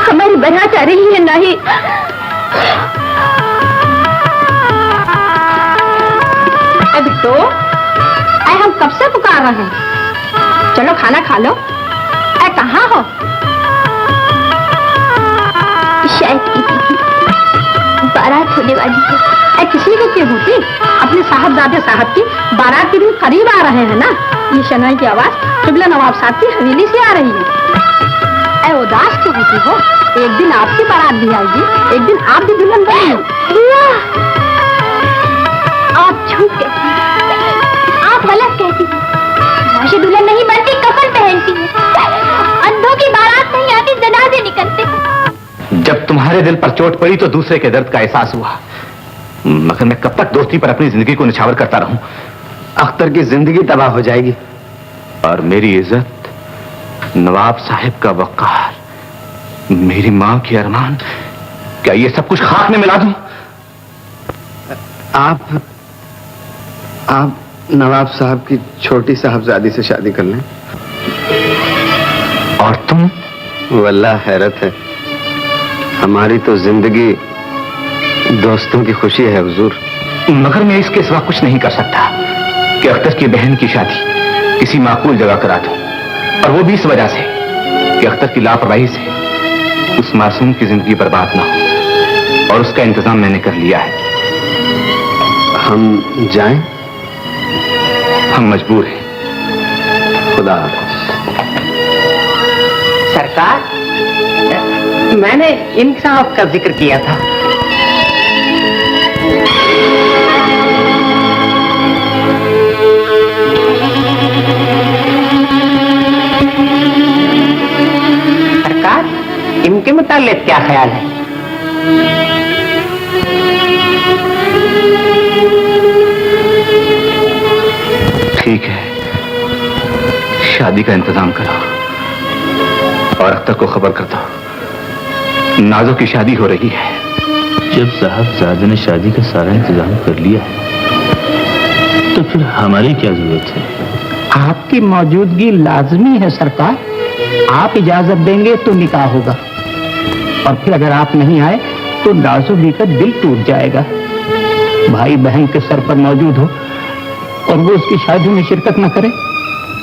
हमारी बारात आ रही है। नहीं अब तो अरे हम कब से पुकार रहे हैं, चलो खाना खा लो। अरे कहाँ हो? शायद बारात होने वाली है। अरे किसी को क्यों होती? अपने साहबजादे साहब की बारात के दिन करीब आ रहे हैं ना। ये शनाई की आवाज किबला नवाब साहब की हवेली से आ रही है। अरे उदास क्यों होती हो? एक दिन आपकी बारात भी आएगी, एक दिन आप भी दुल्हन बनेंगी। आप झूठ कहती हैं, आप गलत कहती हैं। माशी दुल्हन नहीं बनती, कफन पहनती है। अंधों की बारात नहीं आती, जनाजे निकलते। जब तुम्हारे दिल पर चोट पड़ी तो दूसरे के दर्द का एहसास हुआ, मगर मैं कब तक दोस्ती पर अपनी जिंदगी को निछावर करता रहूं? अख्तर की जिंदगी तबाह हो जाएगी और मेरी इज्जत, नवाब साहिब का वक़ार, मेरी मां की अरमान, क्या ये सब कुछ खाक में मिला दूं? आप नवाब साहब की छोटी साहबजादी से शादी कर लें। और तुम? वल्लाह हैरत है, हमारी तो जिंदगी दोस्तों की खुशी है हुजूर। मगर मैं इसके सिवा कुछ नहीं कर सकता कि अख्तर की बहन की शादी किसी माकूल जगह करा दूं, और वो भी इस वजह से कि अख्तर की लापरवाही से उस मासूम की जिंदगी बर्बाद ना हो, और उसका इंतजाम मैंने कर लिया है। हम जाएं? हम मजबूर हैं। खुदा सरकार, मैंने इंसाफ का जिक्र किया था। सरकार, ख्याल है? ठीक है, शादी का इंतजाम करो और अख्तर को खबर कर दो, नाजो की शादी हो रही है। जब साहबजादे ने शादी का सारा इंतजाम कर लिया है तो फिर हमारी क्या जरूरत है? आपकी मौजूदगी लाजमी है सरकार। आप इजाजत देंगे तो निकाह होगा, और फिर अगर आप नहीं आए तो नाज़ो बी का दिल टूट जाएगा। भाई बहन के सर पर मौजूद हो और वो उसकी शादी में शिरकत न करे,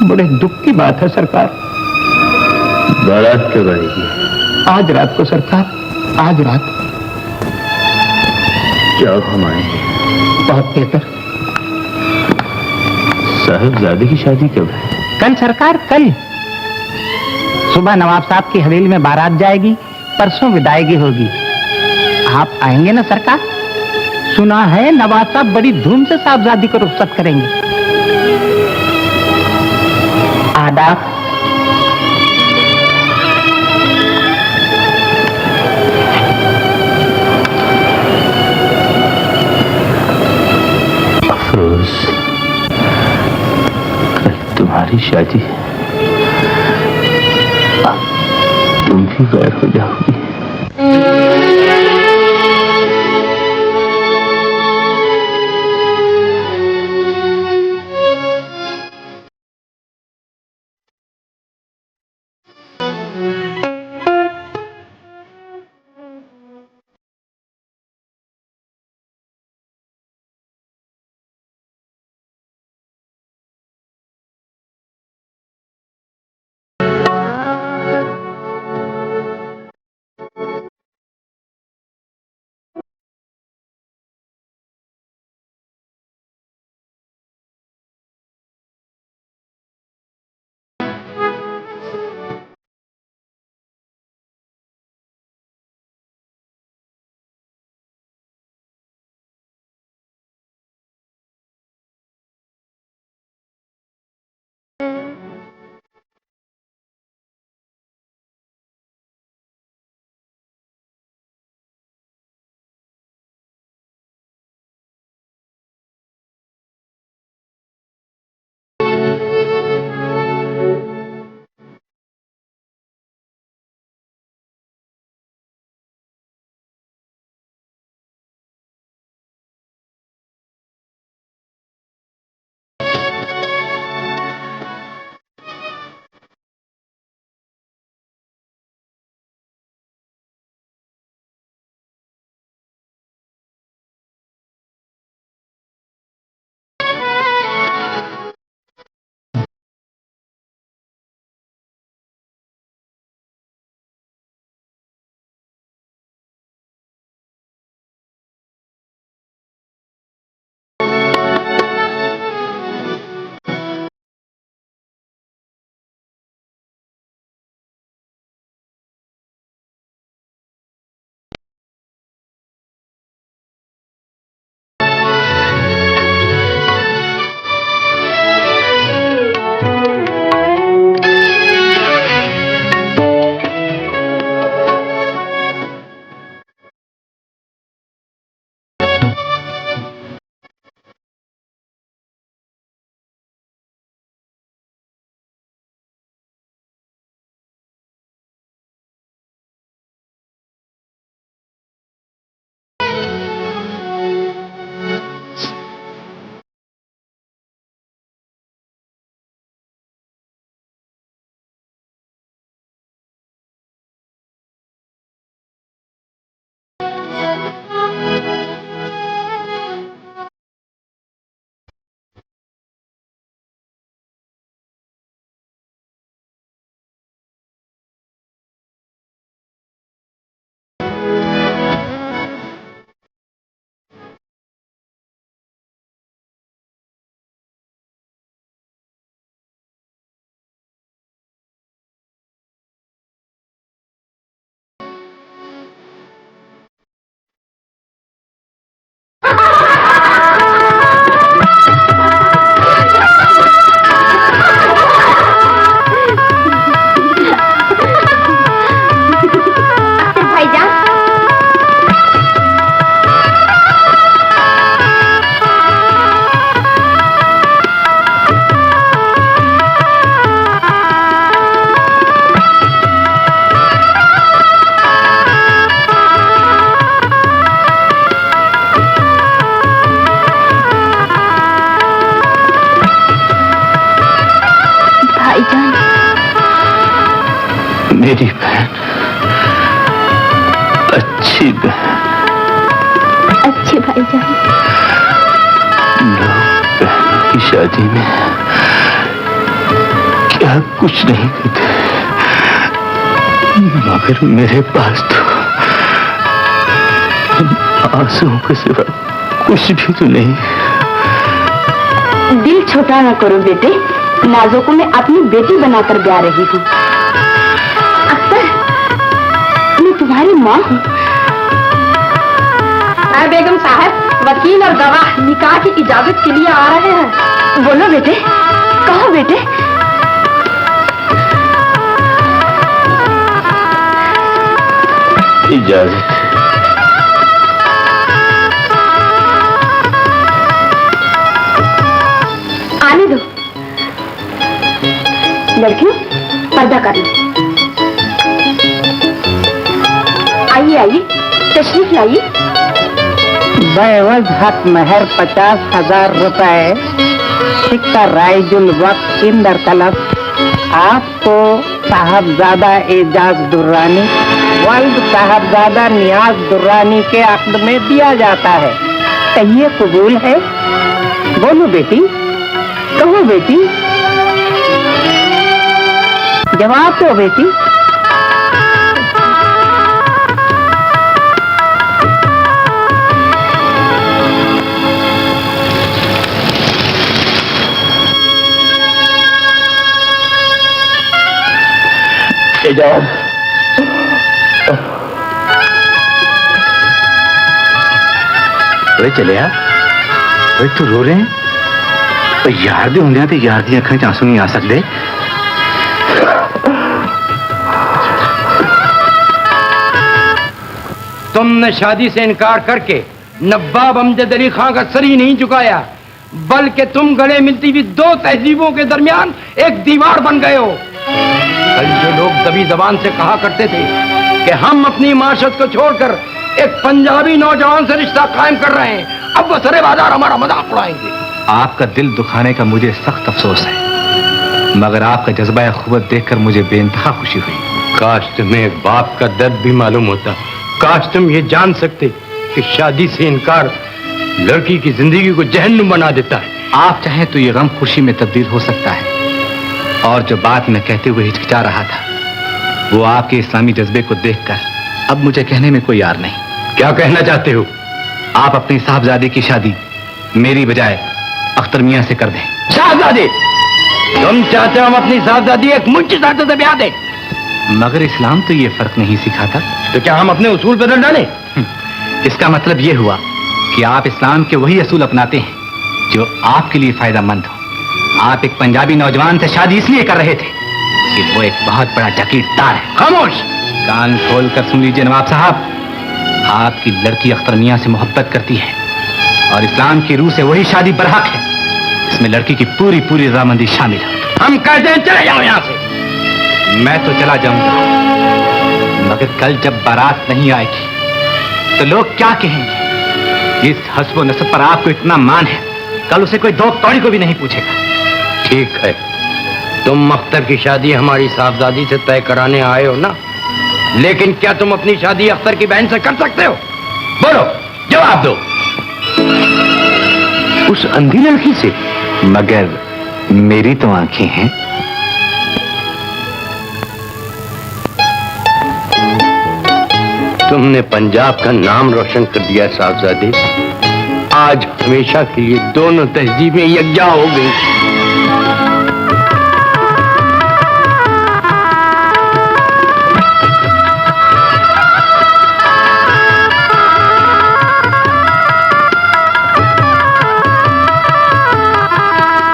बड़े दुख की बात है सरकार। बारात कब आएगी? आज रात को सरकार, आज रात। क्या हम आएंगे? बहुत बेहतर। साहबजादे की शादी कब है? कल सरकार, कल सुबह नवाब साहब की हवेली में बारात जाएगी, परसों विदायगी होगी। आप आएंगे ना सरकार? सुना है नवाब साहब बड़ी धूम से साहबजादी को रुखसत करेंगे। आदाब। अफरोज, कल तुम्हारी शादी है, अब तुम भी गैर हो जाओगी। मेरी बहन, अच्छी बहन। अच्छे भाईजान। लोग बहन की शादी में क्या कुछ नहीं करते, मगर मेरे पास तो आंसुओं के सिवा कुछ भी तो नहीं। दिल छोटा ना करो बेटे, नाजो को मैं अपनी बेटी बनाकर ब्याह रही हूँ। अख्तर, मैं तुम्हारी माँ हूँ। बेगम साहब, वकील और गवाह निकाह की इजाजत के लिए आ रहे हैं। बोलो बेटे, कहो बेटे। इजाजत। आने दो। लड़कियों, पर्दा कर लो। आइए आइए, तशरीफ लाइए। बेवज हक महर 50,000 रुपए, सिक्का राइजुल वक्त इंदर तलब आपको साहबजादा एजाज दुर्रानी वल्द साहबजादा नियाज दुर्रानी के अक्द में दिया जाता है। कहिए कबूल है? बोलो बेटी, कहो बेटी, जवाब दो बेटी। एजाज, चले आ, तू रो रहे हैं? यार दे होंगे तो यार दी अखा च आंसू नहीं आ सकते। तुमने शादी से इनकार करके नवाब अमजद अली खां का सर ही नहीं झुकाया, बल्कि तुम गले मिलती हुई दो तहजीबों के दरमियान एक दीवार बन गए हो। कल जो लोग दबी जबान से कहा करते थे कि हम अपनी माशरत को छोड़कर एक पंजाबी नौजवान से रिश्ता कायम कर रहे हैं, अब वो सरे बाजार हमारा मजाक उड़ाएंगे। आपका दिल दुखाने का मुझे सख्त अफसोस है, मगर आपका जज्बा खुबत देखकर मुझे बेइंतहा खुशी हुई। काश तुम्हें एक बाप का दर्द भी मालूम होता, काश तुम ये जान सकते कि शादी से इनकार लड़की की जिंदगी को जहन्नुम बना देता है। आप चाहें तो ये गम खुशी में तब्दील हो सकता है, और जो बात मैं कहते हुए हिचकिचा रहा था वो आपके इस्लामी जज्बे को देखकर अब मुझे कहने में कोई यार नहीं। क्या कहना चाहते हो? आप अपनी साहबजादे की शादी मेरी बजाय अख्तर मियां से कर दें। साहबजादे? तुम चाहते हो हम अपनी साहबजादी एक मुंशी साहब से ब्याह दें? मगर इस्लाम तो ये फर्क नहीं सिखाता। तो क्या हम अपने उसूल पर न डालें? इसका मतलब ये हुआ कि आप इस्लाम के वही असूल अपनाते हैं जो आपके लिए फायदेमंद हो। आप एक पंजाबी नौजवान से शादी इसलिए कर रहे थे कि वो एक बहुत बड़ा जागीरदार है। खामोश! कान खोल कर सुन लीजिए नवाब साहब, आपकी लड़की अख्तर मियां से मोहब्बत करती है और इस्लाम की रूह से वही शादी बरहक है। इसमें लड़की की पूरी पूरी रजामंदी शामिल है। हम कहते हैं चले जाओ यहाँ से। मैं तो चला जाऊंगा, मगर कल जब बारात नहीं आएगी तो लोग क्या कहेंगे? जिस हस्ब नस्ब पर आपको इतना मान है, कल उसे कोई दो कौड़ी को भी नहीं पूछेगा। ठीक है, तुम अख्तर की शादी हमारी साहबजादी से तय कराने आए हो ना, लेकिन क्या तुम अपनी शादी अख्तर की बहन से कर सकते हो? बोलो, जवाब दो। उस अंधी लड़की से? मगर मेरी तो आंखें हैं। तुमने पंजाब का नाम रोशन कर दिया साहबजादे। आज हमेशा के लिए दोनों तहजीबें यकजा हो गई।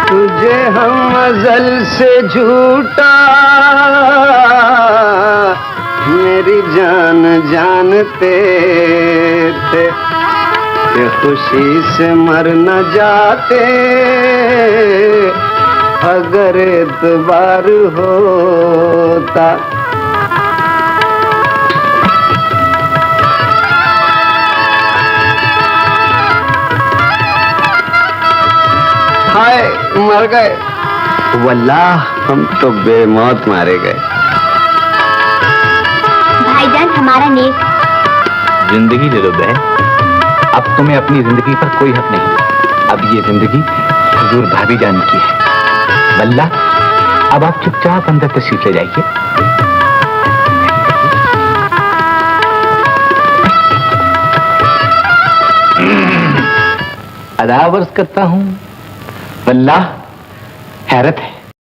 तुझे हम अज़ल से झूठा मेरी जान जानते थे कि खुशी से मर न जाते अगर एतबार होता। हाय मर गए, वल्लाह हम तो बेमौत मारे गए। भाईजान हमारा नेक। जिंदगी ले लो बहन, अब तुम्हें अपनी जिंदगी पर कोई हक नहीं। अब ये जिंदगी हुजूर भाभी जान की है। वल्ला अब आप चुपचाप अंदर तशरीफ ले जाइए। अदा अर्ज करता हूं, वल्लाह हैरत है,